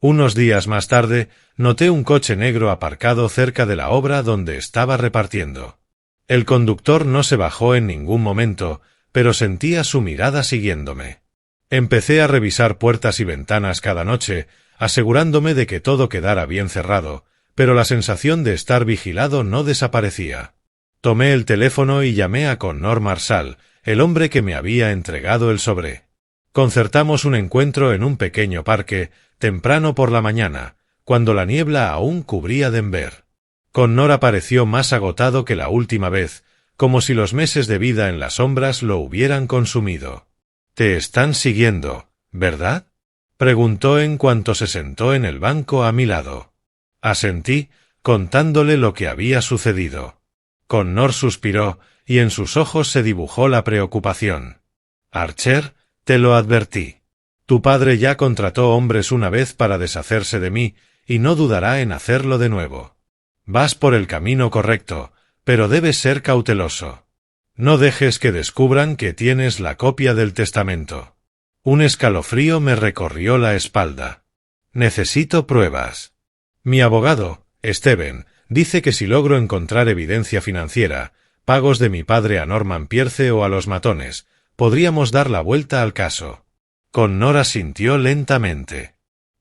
Unos días más tarde, noté un coche negro aparcado cerca de la obra donde estaba repartiendo. El conductor no se bajó en ningún momento, pero sentía su mirada siguiéndome. Empecé a revisar puertas y ventanas cada noche, asegurándome de que todo quedara bien cerrado, pero la sensación de estar vigilado no desaparecía. Tomé el teléfono y llamé a Connor Marshall, el hombre que me había entregado el sobre. Concertamos un encuentro en un pequeño parque, temprano por la mañana, cuando la niebla aún cubría Denver. Connor apareció más agotado que la última vez, como si los meses de vida en las sombras lo hubieran consumido. «Te están siguiendo, ¿verdad?», preguntó en cuanto se sentó en el banco a mi lado. Asentí, contándole lo que había sucedido. Connor suspiró, y en sus ojos se dibujó la preocupación. «Archer, te lo advertí. Tu padre ya contrató hombres una vez para deshacerse de mí, y no dudará en hacerlo de nuevo. Vas por el camino correcto, pero debes ser cauteloso. No dejes que descubran que tienes la copia del testamento. Un escalofrío me recorrió la espalda. Necesito pruebas. Mi abogado, Steven, dice que si logro encontrar evidencia financiera, pagos de mi padre a Norman Pierce o a los matones, podríamos dar la vuelta al caso. Connor asintió lentamente.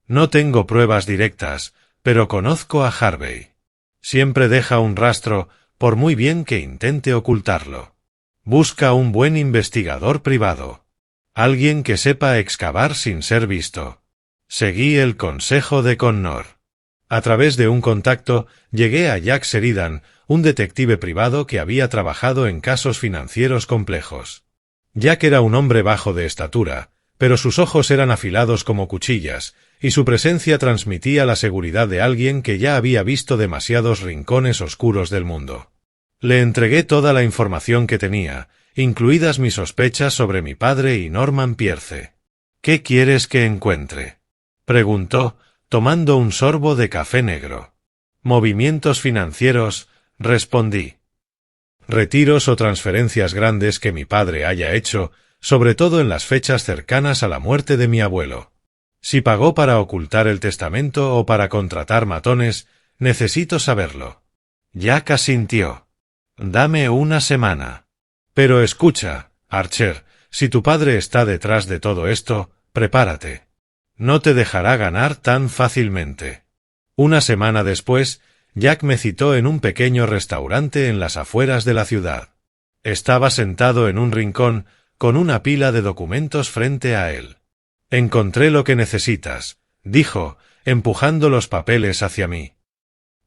No tengo pruebas directas, pero conozco a Harvey. Siempre deja un rastro, por muy bien que intente ocultarlo. Busca un buen investigador privado. Alguien que sepa excavar sin ser visto. Seguí el consejo de Connor. A través de un contacto, llegué a Jack Sheridan, un detective privado que había trabajado en casos financieros complejos. Jack era un hombre bajo de estatura, pero sus ojos eran afilados como cuchillas, y su presencia transmitía la seguridad de alguien que ya había visto demasiados rincones oscuros del mundo. Le entregué toda la información que tenía, incluidas mis sospechas sobre mi padre y Norman Pierce. ¿Qué quieres que encuentre?, preguntó, tomando un sorbo de café negro. Movimientos financieros, respondí. Retiros o transferencias grandes que mi padre haya hecho, sobre todo en las fechas cercanas a la muerte de mi abuelo. Si pagó para ocultar el testamento o para contratar matones, necesito saberlo. Jack asintió. Dame una semana. Pero escucha, Archer, si tu padre está detrás de todo esto, prepárate. No te dejará ganar tan fácilmente. Una semana después, Jack me citó en un pequeño restaurante en las afueras de la ciudad. Estaba sentado en un rincón, con una pila de documentos frente a él. Encontré lo que necesitas, dijo, empujando los papeles hacia mí.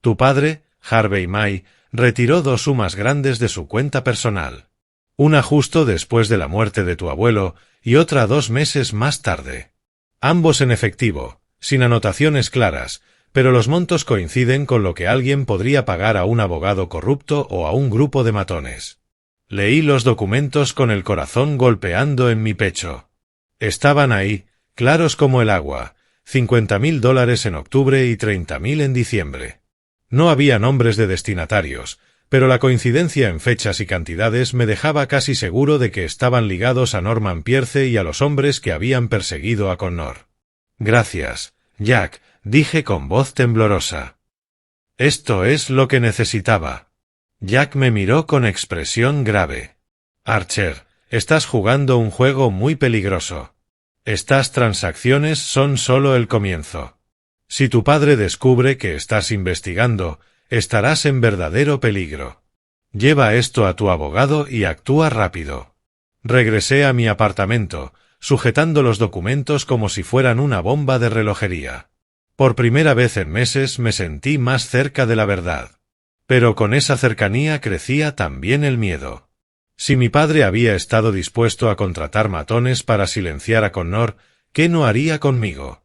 Tu padre, Harvey May, retiró 2 sumas grandes de su cuenta personal. Una justo después de la muerte de tu abuelo y otra 2 meses más tarde. Ambos en efectivo, sin anotaciones claras, pero los montos coinciden con lo que alguien podría pagar a un abogado corrupto o a un grupo de matones. Leí los documentos con el corazón golpeando en mi pecho. Estaban ahí, claros como el agua, $50,000 en octubre y $30,000 en diciembre. No había nombres de destinatarios, pero la coincidencia en fechas y cantidades me dejaba casi seguro de que estaban ligados a Norman Pierce y a los hombres que habían perseguido a Connor. Gracias, Jack, dije con voz temblorosa. Esto es lo que necesitaba. Jack me miró con expresión grave. Archer, estás jugando un juego muy peligroso. Estas transacciones son solo el comienzo. Si tu padre descubre que estás investigando, estarás en verdadero peligro. Lleva esto a tu abogado y actúa rápido. Regresé a mi apartamento, sujetando los documentos como si fueran una bomba de relojería. Por primera vez en meses me sentí más cerca de la verdad. Pero con esa cercanía crecía también el miedo. Si mi padre había estado dispuesto a contratar matones para silenciar a Connor, ¿qué no haría conmigo?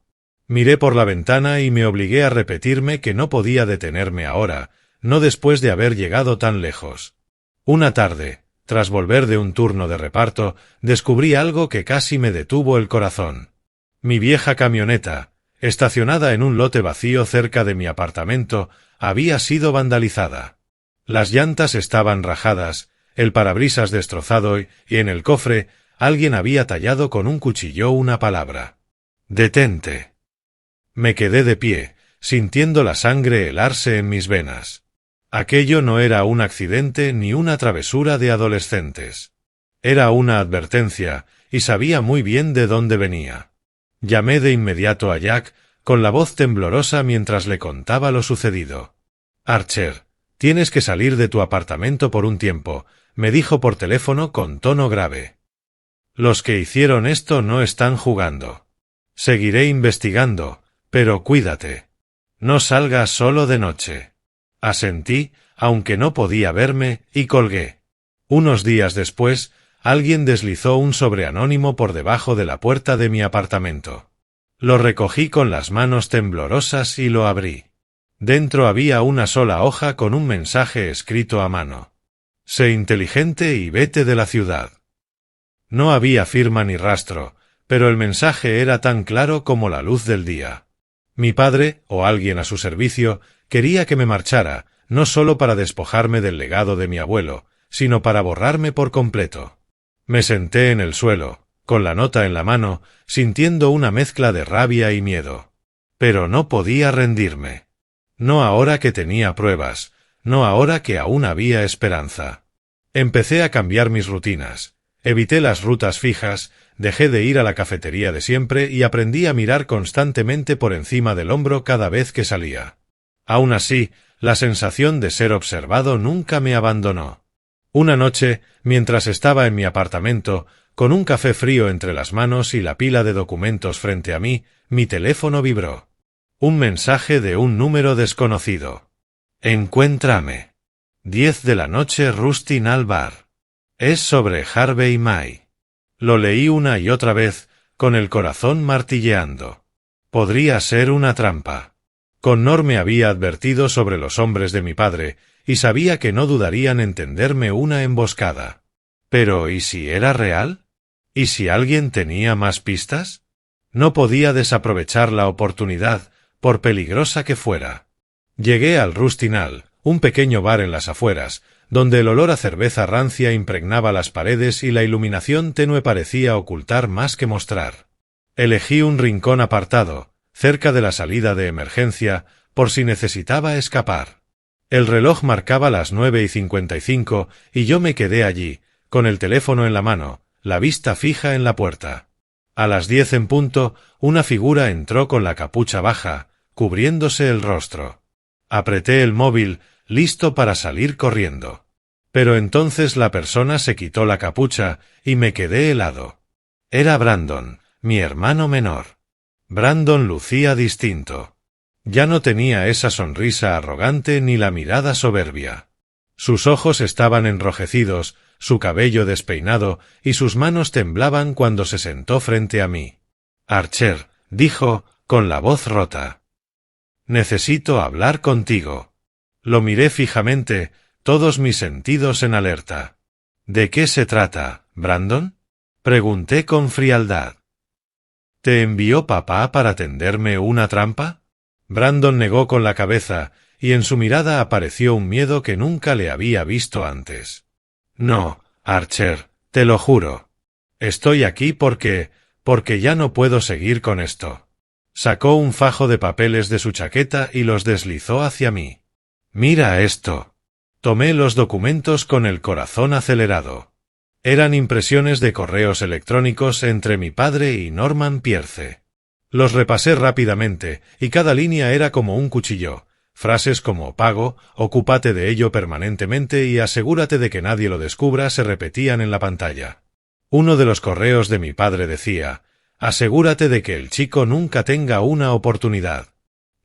Miré por la ventana y me obligué a repetirme que no podía detenerme ahora, no después de haber llegado tan lejos. Una tarde, tras volver de un turno de reparto, descubrí algo que casi me detuvo el corazón. Mi vieja camioneta, estacionada en un lote vacío cerca de mi apartamento, había sido vandalizada. Las llantas estaban rajadas, el parabrisas destrozado y en el cofre alguien había tallado con un cuchillo una palabra. «Detente». Me quedé de pie, sintiendo la sangre helarse en mis venas. Aquello no era un accidente ni una travesura de adolescentes. Era una advertencia, y sabía muy bien de dónde venía. Llamé de inmediato a Jack, con la voz temblorosa mientras le contaba lo sucedido. «Archer, tienes que salir de tu apartamento por un tiempo», me dijo por teléfono con tono grave. «Los que hicieron esto no están jugando. Seguiré investigando, pero cuídate. No salgas solo de noche». Asentí, aunque no podía verme, y colgué. Unos días después, alguien deslizó un sobre anónimo por debajo de la puerta de mi apartamento. Lo recogí con las manos temblorosas y lo abrí. Dentro había una sola hoja con un mensaje escrito a mano. «Sé inteligente y vete de la ciudad». No había firma ni rastro, pero el mensaje era tan claro como la luz del día. Mi padre, o alguien a su servicio, quería que me marchara, no solo para despojarme del legado de mi abuelo, sino para borrarme por completo. Me senté en el suelo, con la nota en la mano, sintiendo una mezcla de rabia y miedo. Pero no podía rendirme. No ahora que tenía pruebas, no ahora que aún había esperanza. Empecé a cambiar mis rutinas. Evité las rutas fijas, dejé de ir a la cafetería de siempre y aprendí a mirar constantemente por encima del hombro cada vez que salía. Aún así, la sensación de ser observado nunca me abandonó. Una noche, mientras estaba en mi apartamento, con un café frío entre las manos y la pila de documentos frente a mí, mi teléfono vibró. Un mensaje de un número desconocido. Encuéntrame. 10 de la noche, Rustin al bar. Es sobre Harvey May. Lo leí una y otra vez, con el corazón martilleando. Podría ser una trampa. Connor me había advertido sobre los hombres de mi padre, y sabía que no dudarían en tenderme una emboscada. Pero ¿y si era real? ¿Y si alguien tenía más pistas? No podía desaprovechar la oportunidad, por peligrosa que fuera. Llegué al Rustin Hall, un pequeño bar en las afueras, donde el olor a cerveza rancia impregnaba las paredes y la iluminación tenue parecía ocultar más que mostrar. Elegí un rincón apartado, cerca de la salida de emergencia, por si necesitaba escapar. El reloj marcaba las 9:55 y yo me quedé allí, con el teléfono en la mano, la vista fija en la puerta. A las 10 en punto, una figura entró con la capucha baja, cubriéndose el rostro. Apreté el móvil, listo para salir corriendo. Pero entonces la persona se quitó la capucha y me quedé helado. Era Brandon, mi hermano menor. Brandon lucía distinto. Ya no tenía esa sonrisa arrogante ni la mirada soberbia. Sus ojos estaban enrojecidos, su cabello despeinado y sus manos temblaban cuando se sentó frente a mí. Archer, dijo, con la voz rota. Necesito hablar contigo. Lo miré fijamente, todos mis sentidos en alerta. ¿De qué se trata, Brandon? Pregunté con frialdad. ¿Te envió papá para tenderme una trampa? Brandon negó con la cabeza, y en su mirada apareció un miedo que nunca le había visto antes. No, Archer, te lo juro. Estoy aquí porque ya no puedo seguir con esto. Sacó un fajo de papeles de su chaqueta y los deslizó hacia mí. Mira esto. Tomé los documentos con el corazón acelerado. Eran impresiones de correos electrónicos entre mi padre y Norman Pierce. Los repasé rápidamente, y cada línea era como un cuchillo. Frases como pago, ocúpate de ello permanentemente y asegúrate de que nadie lo descubra se repetían en la pantalla. Uno de los correos de mi padre decía, asegúrate de que el chico nunca tenga una oportunidad.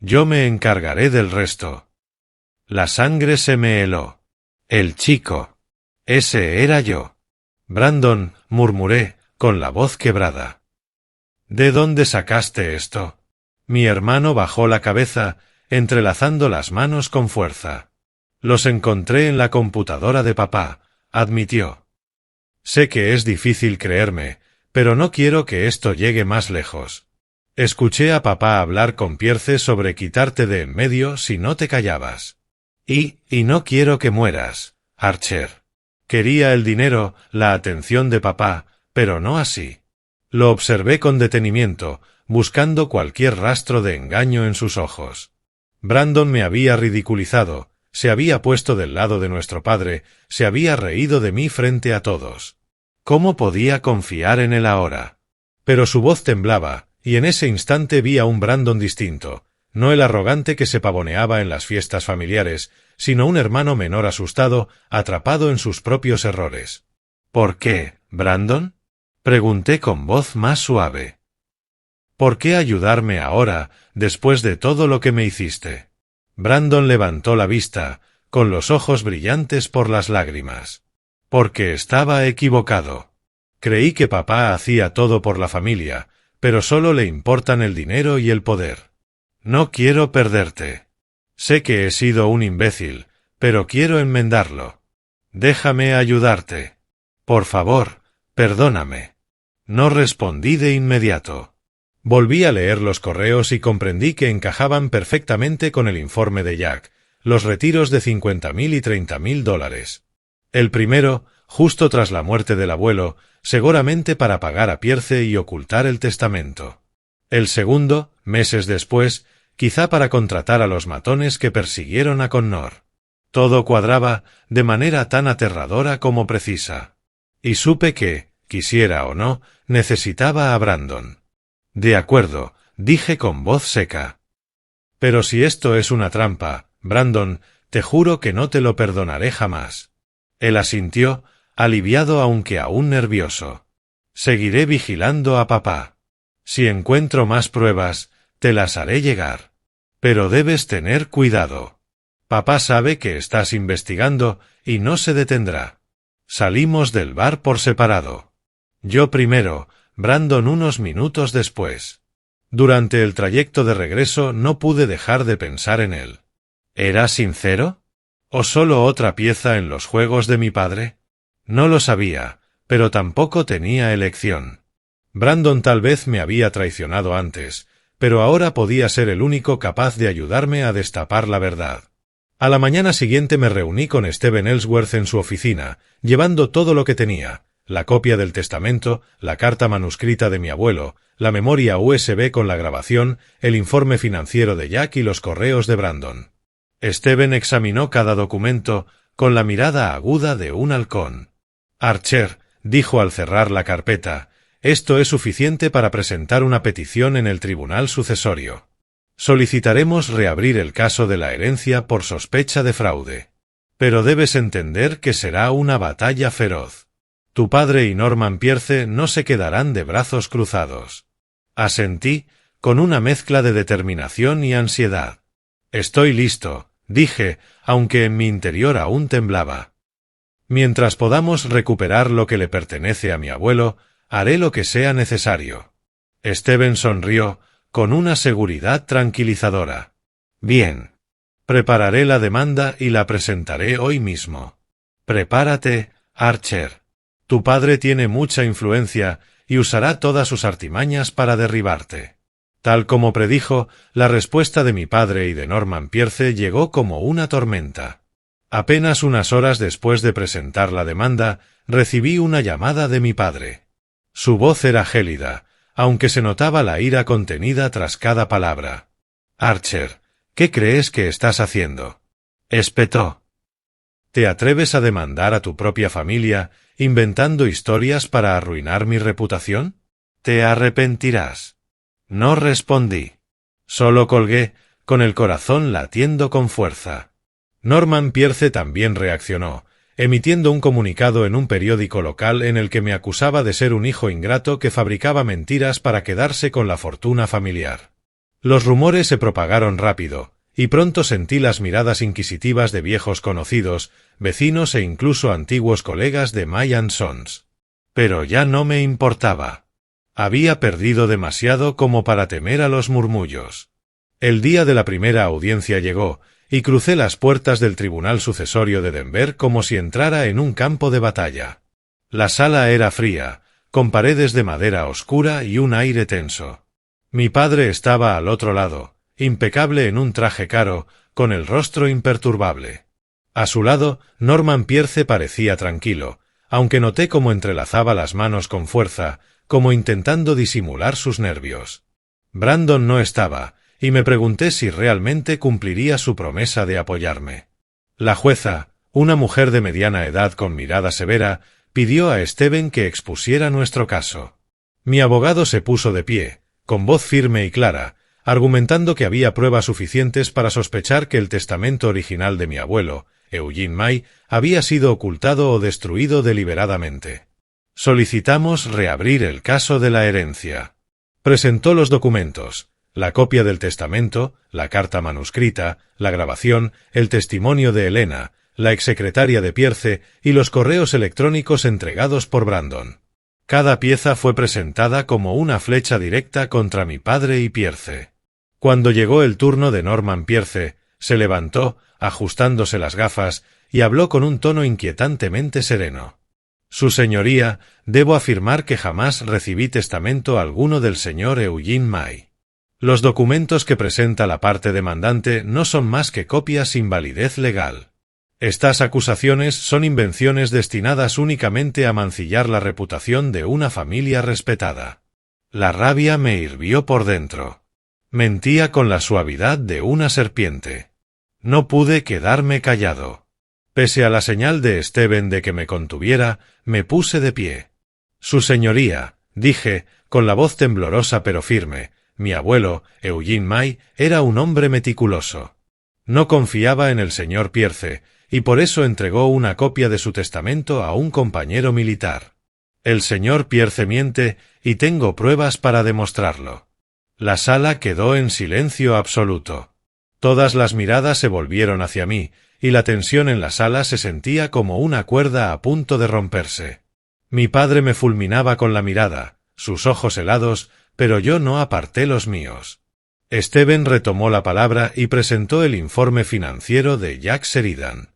Yo me encargaré del resto. La sangre se me heló. El chico. Ese era yo. Brandon, murmuré, con la voz quebrada. ¿De dónde sacaste esto? Mi hermano bajó la cabeza, entrelazando las manos con fuerza. Los encontré en la computadora de papá, admitió. Sé que es difícil creerme, pero no quiero que esto llegue más lejos. Escuché a papá hablar con Pierce sobre quitarte de en medio si no te callabas. Y no quiero que mueras, Archer. Quería el dinero, la atención de papá, pero no así. Lo observé con detenimiento, buscando cualquier rastro de engaño en sus ojos. Brandon me había ridiculizado, se había puesto del lado de nuestro padre, se había reído de mí frente a todos. ¿Cómo podía confiar en él ahora? Pero su voz temblaba, y en ese instante vi a un Brandon distinto, no el arrogante que se pavoneaba en las fiestas familiares, sino un hermano menor asustado, atrapado en sus propios errores. ¿Por qué, Brandon? Pregunté con voz más suave. ¿Por qué ayudarme ahora, después de todo lo que me hiciste? Brandon levantó la vista, con los ojos brillantes por las lágrimas. Porque estaba equivocado. Creí que papá hacía todo por la familia, pero solo le importan el dinero y el poder. No quiero perderte. Sé que he sido un imbécil, pero quiero enmendarlo. Déjame ayudarte. Por favor, perdóname. No respondí de inmediato. Volví a leer los correos y comprendí que encajaban perfectamente con el informe de Jack, los retiros de $50,000 y $30,000. El primero, justo tras la muerte del abuelo, seguramente para pagar a Pierce y ocultar el testamento. El segundo, meses después, quizá para contratar a los matones que persiguieron a Connor. Todo cuadraba de manera tan aterradora como precisa. Y supe que, quisiera o no, necesitaba a Brandon. De acuerdo, dije con voz seca. Pero si esto es una trampa, Brandon, te juro que no te lo perdonaré jamás. Él asintió, aliviado aunque aún nervioso. Seguiré vigilando a papá. Si encuentro más pruebas, te las haré llegar. Pero debes tener cuidado. Papá sabe que estás investigando y no se detendrá. Salimos del bar por separado. Yo primero, Brandon unos minutos después. Durante el trayecto de regreso no pude dejar de pensar en él. ¿Era sincero? ¿O solo otra pieza en los juegos de mi padre? No lo sabía, pero tampoco tenía elección. Brandon tal vez me había traicionado antes, pero ahora podía ser el único capaz de ayudarme a destapar la verdad. A la mañana siguiente me reuní con Steven Ellsworth en su oficina, llevando todo lo que tenía: la copia del testamento, la carta manuscrita de mi abuelo, la memoria USB con la grabación, el informe financiero de Jack y los correos de Brandon. Steven examinó cada documento con la mirada aguda de un halcón. Archer, dijo al cerrar la carpeta, esto es suficiente para presentar una petición en el tribunal sucesorio. Solicitaremos reabrir el caso de la herencia por sospecha de fraude. Pero debes entender que será una batalla feroz. Tu padre y Norman Pierce no se quedarán de brazos cruzados. Asentí, con una mezcla de determinación y ansiedad. Estoy listo, dije, aunque en mi interior aún temblaba. Mientras podamos recuperar lo que le pertenece a mi abuelo, haré lo que sea necesario. Steven sonrió, con una seguridad tranquilizadora. Bien. Prepararé la demanda y la presentaré hoy mismo. Prepárate, Archer. Tu padre tiene mucha influencia y usará todas sus artimañas para derribarte. Tal como predijo, la respuesta de mi padre y de Norman Pierce llegó como una tormenta. Apenas unas horas después de presentar la demanda, recibí una llamada de mi padre. Su voz era gélida, aunque se notaba la ira contenida tras cada palabra. Archer, ¿qué crees que estás haciendo? Espetó. ¿Te atreves a demandar a tu propia familia, inventando historias para arruinar mi reputación? Te arrepentirás. No respondí. Solo colgué, con el corazón latiendo con fuerza. Norman Pierce también reaccionó, emitiendo un comunicado en un periódico local en el que me acusaba de ser un hijo ingrato que fabricaba mentiras para quedarse con la fortuna familiar. Los rumores se propagaron rápido, y pronto sentí las miradas inquisitivas de viejos conocidos, vecinos e incluso antiguos colegas de My & Sons. Pero ya no me importaba. Había perdido demasiado como para temer a los murmullos. El día de la primera audiencia llegó, y crucé las puertas del Tribunal Sucesorio de Denver como si entrara en un campo de batalla. La sala era fría, con paredes de madera oscura y un aire tenso. Mi padre estaba al otro lado, impecable en un traje caro, con el rostro imperturbable. A su lado, Norman Pierce parecía tranquilo, aunque noté cómo entrelazaba las manos con fuerza, como intentando disimular sus nervios. Brandon no estaba, y me pregunté si realmente cumpliría su promesa de apoyarme. La jueza, una mujer de mediana edad con mirada severa, pidió a Steven que expusiera nuestro caso. Mi abogado se puso de pie, con voz firme y clara, argumentando que había pruebas suficientes para sospechar que el testamento original de mi abuelo, Eugene May, había sido ocultado o destruido deliberadamente. Solicitamos reabrir el caso de la herencia. Presentó los documentos: la copia del testamento, la carta manuscrita, la grabación, el testimonio de Elena, la exsecretaria de Pierce y los correos electrónicos entregados por Brandon. Cada pieza fue presentada como una flecha directa contra mi padre y Pierce. Cuando llegó el turno de Norman Pierce, se levantó, ajustándose las gafas, y habló con un tono inquietantemente sereno. Su señoría, debo afirmar que jamás recibí testamento alguno del señor Eugene May. Los documentos que presenta la parte demandante no son más que copias sin validez legal. Estas acusaciones son invenciones destinadas únicamente a mancillar la reputación de una familia respetada. La rabia me hirvió por dentro. Mentía con la suavidad de una serpiente. No pude quedarme callado. Pese a la señal de Stephen de que me contuviera, me puse de pie. Su señoría, dije, con la voz temblorosa pero firme, mi abuelo, Eugene May, era un hombre meticuloso. No confiaba en el señor Pierce, y por eso entregó una copia de su testamento a un compañero militar. El señor Pierce miente, y tengo pruebas para demostrarlo. La sala quedó en silencio absoluto. Todas las miradas se volvieron hacia mí, y la tensión en la sala se sentía como una cuerda a punto de romperse. Mi padre me fulminaba con la mirada, sus ojos helados, pero yo no aparté los míos. Stephen retomó la palabra y presentó el informe financiero de Jack Sheridan.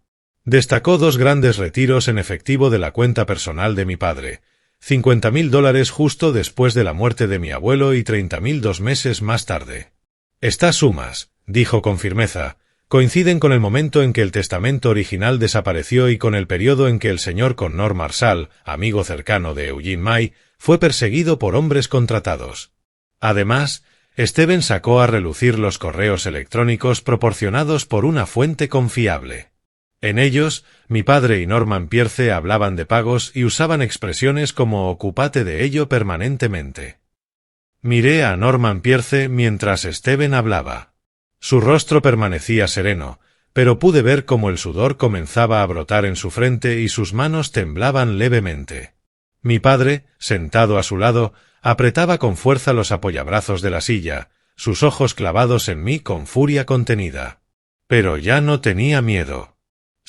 Destacó 2 grandes retiros en efectivo de la cuenta personal de mi padre, $50,000 justo después de la muerte de mi abuelo y $30,000 2 meses más tarde. Estas sumas, dijo con firmeza, coinciden con el momento en que el testamento original desapareció y con el periodo en que el señor Connor Marshall, amigo cercano de Eugene May, fue perseguido por hombres contratados. Además, Stephen sacó a relucir los correos electrónicos proporcionados por una fuente confiable. En ellos, mi padre y Norman Pierce hablaban de pagos y usaban expresiones como ocúpate de ello permanentemente. Miré a Norman Pierce mientras Stephen hablaba. Su rostro permanecía sereno, pero pude ver cómo el sudor comenzaba a brotar en su frente y sus manos temblaban levemente. Mi padre, sentado a su lado, apretaba con fuerza los apoyabrazos de la silla, sus ojos clavados en mí con furia contenida. Pero ya no tenía miedo.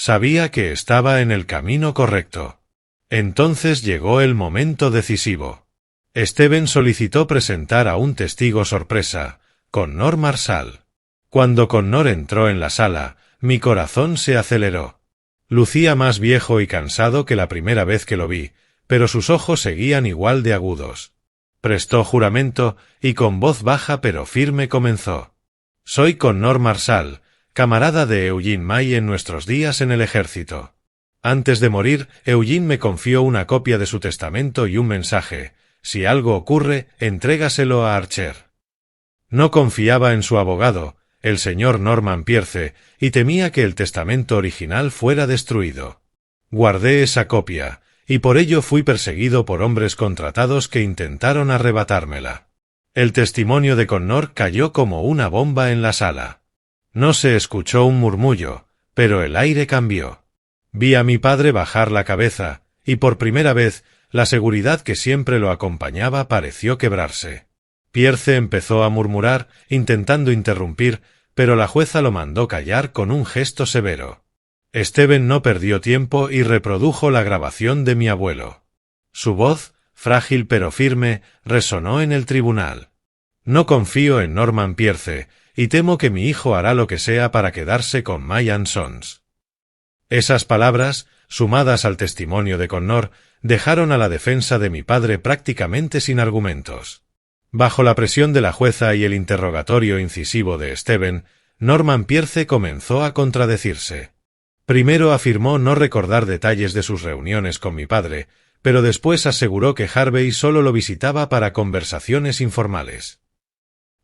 Sabía que estaba en el camino correcto. Entonces llegó el momento decisivo. Stephen solicitó presentar a un testigo sorpresa, Connor Marshall. Cuando Connor entró en la sala, mi corazón se aceleró. Lucía más viejo y cansado que la primera vez que lo vi, pero sus ojos seguían igual de agudos. Prestó juramento y con voz baja pero firme comenzó. Soy Connor Marshall, camarada de Eugene May en nuestros días en el ejército. Antes de morir, Eugene me confió una copia de su testamento y un mensaje. Si algo ocurre, entrégaselo a Archer. No confiaba en su abogado, el señor Norman Pierce, y temía que el testamento original fuera destruido. Guardé esa copia, y por ello fui perseguido por hombres contratados que intentaron arrebatármela. El testimonio de Connor cayó como una bomba en la sala. No se escuchó un murmullo, pero el aire cambió. Vi a mi padre bajar la cabeza, y por primera vez, la seguridad que siempre lo acompañaba pareció quebrarse. Pierce empezó a murmurar, intentando interrumpir, pero la jueza lo mandó callar con un gesto severo. Stephen no perdió tiempo y reprodujo la grabación de mi abuelo. Su voz, frágil pero firme, resonó en el tribunal. No confío en Norman Pierce, y temo que mi hijo hará lo que sea para quedarse con May & Sons. Esas palabras, sumadas al testimonio de Connor, dejaron a la defensa de mi padre prácticamente sin argumentos. Bajo la presión de la jueza y el interrogatorio incisivo de Stephen, Norman Pierce comenzó a contradecirse. Primero afirmó no recordar detalles de sus reuniones con mi padre, pero después aseguró que Harvey solo lo visitaba para conversaciones informales.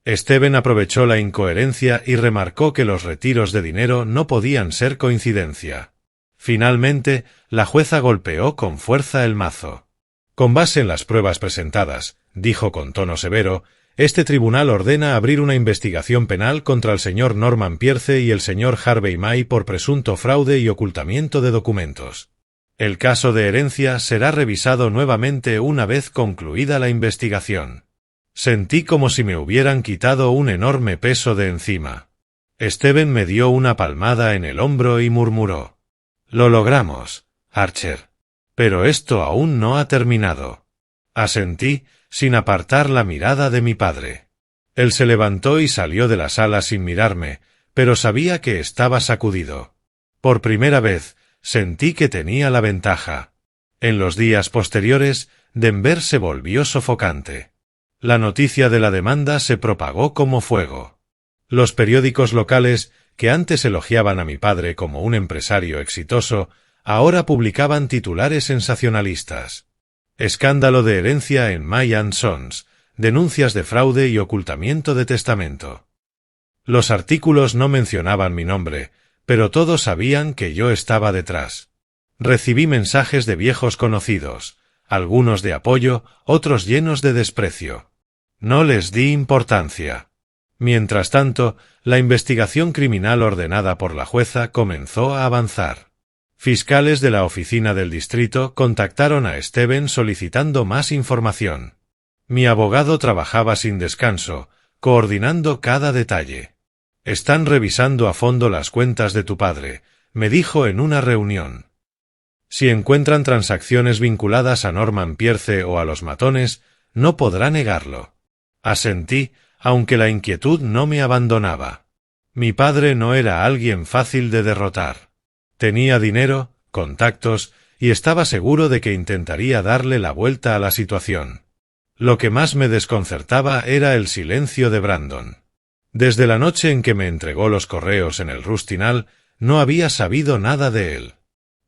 Stephen aprovechó la incoherencia y remarcó que los retiros de dinero no podían ser coincidencia. Finalmente, la jueza golpeó con fuerza el mazo. Con base en las pruebas presentadas, dijo con tono severo, este tribunal ordena abrir una investigación penal contra el señor Norman Pierce y el señor Harvey May por presunto fraude y ocultamiento de documentos. El caso de herencia será revisado nuevamente una vez concluida la investigación. Sentí como si me hubieran quitado un enorme peso de encima. Stephen me dio una palmada en el hombro y murmuró. Lo logramos, Archer. Pero esto aún no ha terminado. Asentí, sin apartar la mirada de mi padre. Él se levantó y salió de la sala sin mirarme, pero sabía que estaba sacudido. Por primera vez, sentí que tenía la ventaja. En los días posteriores, Denver se volvió sofocante. La noticia de la demanda se propagó como fuego. Los periódicos locales, que antes elogiaban a mi padre como un empresario exitoso, ahora publicaban titulares sensacionalistas. Escándalo de herencia en May & Sons, denuncias de fraude y ocultamiento de testamento. Los artículos no mencionaban mi nombre, pero todos sabían que yo estaba detrás. Recibí mensajes de viejos conocidos, algunos de apoyo, otros llenos de desprecio. No les di importancia. Mientras tanto, la investigación criminal ordenada por la jueza comenzó a avanzar. Fiscales de la oficina del distrito contactaron a Steven solicitando más información. Mi abogado trabajaba sin descanso, coordinando cada detalle. «Están revisando a fondo las cuentas de tu padre», me dijo en una reunión. «Si encuentran transacciones vinculadas a Norman Pierce o a los matones, no podrá negarlo». Asentí, aunque la inquietud no me abandonaba. Mi padre no era alguien fácil de derrotar. Tenía dinero, contactos, y estaba seguro de que intentaría darle la vuelta a la situación. Lo que más me desconcertaba era el silencio de Brandon. Desde la noche en que me entregó los correos en el Rustinal, no había sabido nada de él.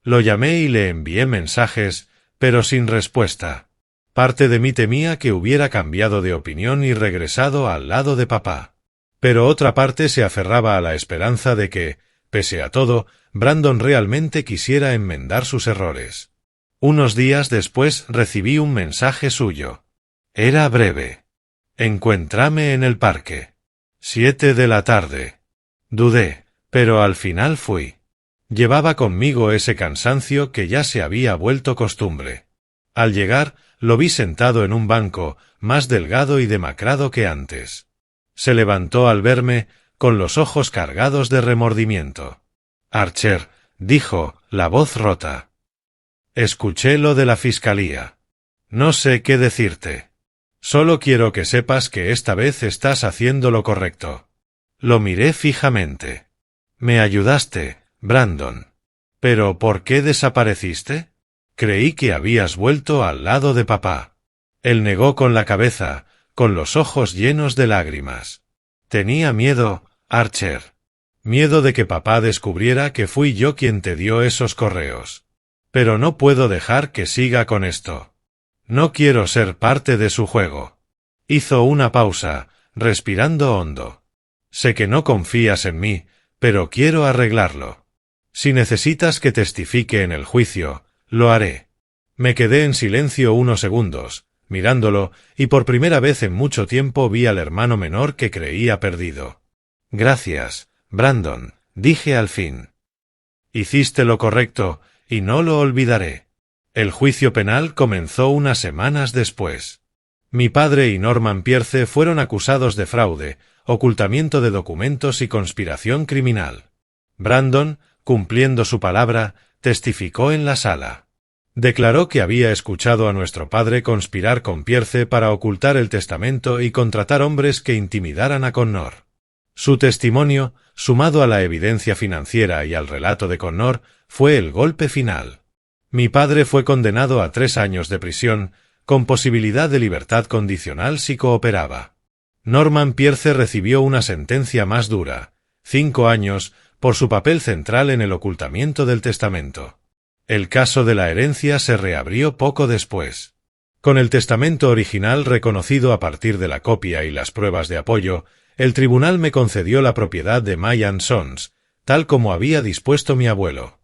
Lo llamé y le envié mensajes, pero sin respuesta. Parte de mí temía que hubiera cambiado de opinión y regresado al lado de papá. Pero otra parte se aferraba a la esperanza de que, pese a todo, Brandon realmente quisiera enmendar sus errores. Unos días después recibí un mensaje suyo. Era breve. «Encuéntrame en el parque. 7 de la tarde». Dudé, pero al final fui. Llevaba conmigo ese cansancio que ya se había vuelto costumbre. Al llegar, lo vi sentado en un banco, más delgado y demacrado que antes. Se levantó al verme, con los ojos cargados de remordimiento. «Archer», dijo, la voz rota. «Escuché lo de la fiscalía. No sé qué decirte. Solo quiero que sepas que esta vez estás haciendo lo correcto». Lo miré fijamente. «Me ayudaste, Brandon. ¿Pero por qué desapareciste? Creí que habías vuelto al lado de papá». Él negó con la cabeza, con los ojos llenos de lágrimas. «Tenía miedo, Archer. Miedo de que papá descubriera que fui yo quien te dio esos correos. Pero no puedo dejar que siga con esto. No quiero ser parte de su juego». Hizo una pausa, respirando hondo. «Sé que no confías en mí, pero quiero arreglarlo. Si necesitas que testifique en el juicio, lo haré». Me quedé en silencio unos segundos, mirándolo, y por primera vez en mucho tiempo vi al hermano menor que creía perdido. «Gracias, Brandon», dije al fin. «Hiciste lo correcto, y no lo olvidaré». El juicio penal comenzó unas semanas después. Mi padre y Norman Pierce fueron acusados de fraude, ocultamiento de documentos y conspiración criminal. Brandon, cumpliendo su palabra, testificó en la sala. Declaró que había escuchado a nuestro padre conspirar con Pierce para ocultar el testamento y contratar hombres que intimidaran a Connor. Su testimonio, sumado a la evidencia financiera y al relato de Connor, fue el golpe final. Mi padre fue condenado a 3 años de prisión, con posibilidad de libertad condicional si cooperaba. Norman Pierce recibió una sentencia más dura, 5 años, por su papel central en el ocultamiento del testamento. El caso de la herencia se reabrió poco después. Con el testamento original reconocido a partir de la copia y las pruebas de apoyo, el tribunal me concedió la propiedad de May & Sons, tal como había dispuesto mi abuelo.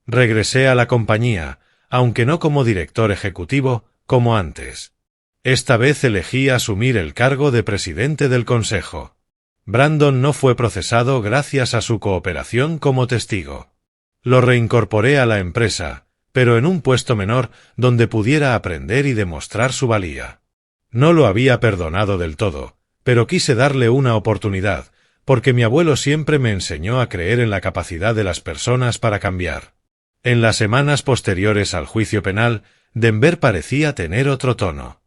Regresé a la compañía, aunque no como director ejecutivo, como antes. Esta vez elegí asumir el cargo de presidente del consejo. Brandon no fue procesado gracias a su cooperación como testigo. Lo reincorporé a la empresa, pero en un puesto menor donde pudiera aprender y demostrar su valía. No lo había perdonado del todo, pero quise darle una oportunidad, porque mi abuelo siempre me enseñó a creer en la capacidad de las personas para cambiar. En las semanas posteriores al juicio penal, Denver parecía tener otro tono.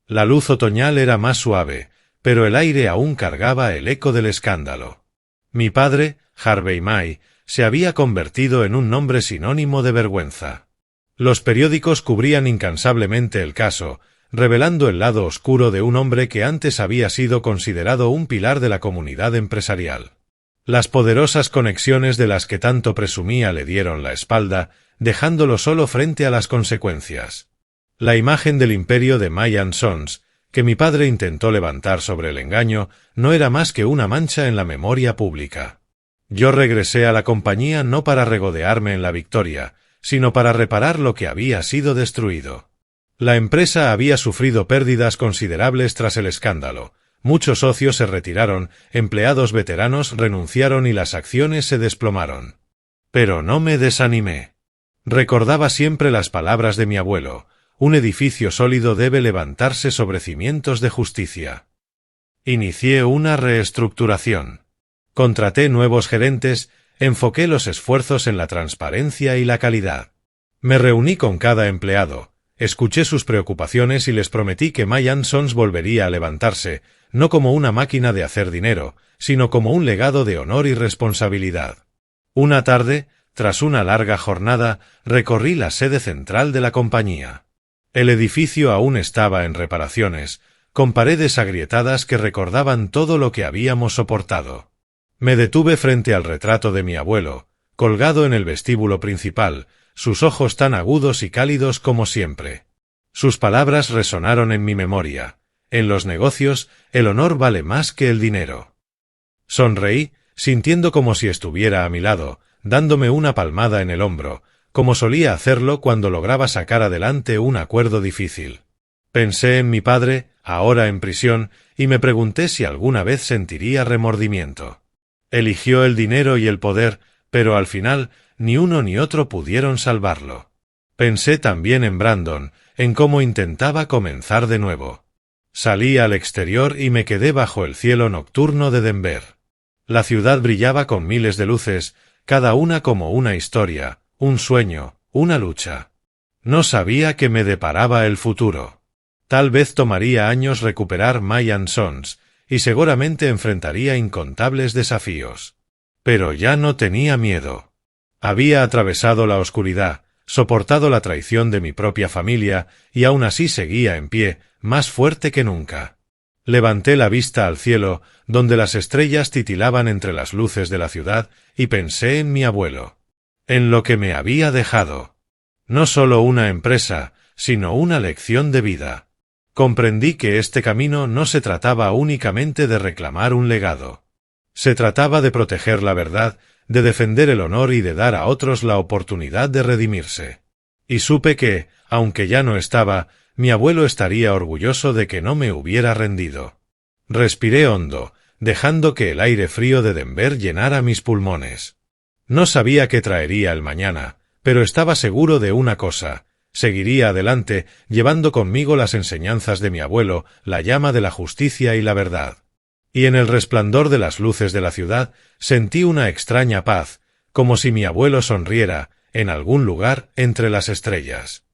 La luz otoñal era más suave, pero el aire aún cargaba el eco del escándalo. Mi padre, Harvey May, se había convertido en un nombre sinónimo de vergüenza. Los periódicos cubrían incansablemente el caso, revelando el lado oscuro de un hombre que antes había sido considerado un pilar de la comunidad empresarial. Las poderosas conexiones de las que tanto presumía le dieron la espalda, dejándolo solo frente a las consecuencias. La imagen del imperio de May & Sons, que mi padre intentó levantar sobre el engaño, no era más que una mancha en la memoria pública. Yo regresé a la compañía no para regodearme en la victoria, sino para reparar lo que había sido destruido. La empresa había sufrido pérdidas considerables tras el escándalo. Muchos socios se retiraron, empleados veteranos renunciaron y las acciones se desplomaron. Pero no me desanimé. Recordaba siempre las palabras de mi abuelo: un edificio sólido debe levantarse sobre cimientos de justicia. Inicié una reestructuración. Contraté nuevos gerentes, enfoqué los esfuerzos en la transparencia y la calidad. Me reuní con cada empleado, escuché sus preocupaciones y les prometí que May & Sons volvería a levantarse, no como una máquina de hacer dinero, sino como un legado de honor y responsabilidad. Una tarde, tras una larga jornada, recorrí la sede central de la compañía. El edificio aún estaba en reparaciones, con paredes agrietadas que recordaban todo lo que habíamos soportado. Me detuve frente al retrato de mi abuelo, colgado en el vestíbulo principal, sus ojos tan agudos y cálidos como siempre. Sus palabras resonaron en mi memoria: en los negocios, el honor vale más que el dinero. Sonreí, sintiendo como si estuviera a mi lado, dándome una palmada en el hombro, como solía hacerlo cuando lograba sacar adelante un acuerdo difícil. Pensé en mi padre, ahora en prisión, y me pregunté si alguna vez sentiría remordimiento. Eligió el dinero y el poder, pero al final, ni uno ni otro pudieron salvarlo. Pensé también en Brandon, en cómo intentaba comenzar de nuevo. Salí al exterior y me quedé bajo el cielo nocturno de Denver. La ciudad brillaba con miles de luces, cada una como una historia, un sueño, una lucha. No sabía qué me deparaba el futuro. Tal vez tomaría años recuperar May & Sons, y seguramente enfrentaría incontables desafíos. Pero ya no tenía miedo. Había atravesado la oscuridad, soportado la traición de mi propia familia, y aún así seguía en pie, más fuerte que nunca. Levanté la vista al cielo, donde las estrellas titilaban entre las luces de la ciudad, y pensé en mi abuelo. En lo que me había dejado. No solo una empresa, sino una lección de vida. Comprendí que este camino no se trataba únicamente de reclamar un legado. Se trataba de proteger la verdad, de defender el honor y de dar a otros la oportunidad de redimirse. Y supe que, aunque ya no estaba, mi abuelo estaría orgulloso de que no me hubiera rendido. Respiré hondo, dejando que el aire frío de Denver llenara mis pulmones. No sabía qué traería el mañana, pero estaba seguro de una cosa: seguiría adelante, llevando conmigo las enseñanzas de mi abuelo, la llama de la justicia y la verdad. Y en el resplandor de las luces de la ciudad, sentí una extraña paz, como si mi abuelo sonriera, en algún lugar entre las estrellas.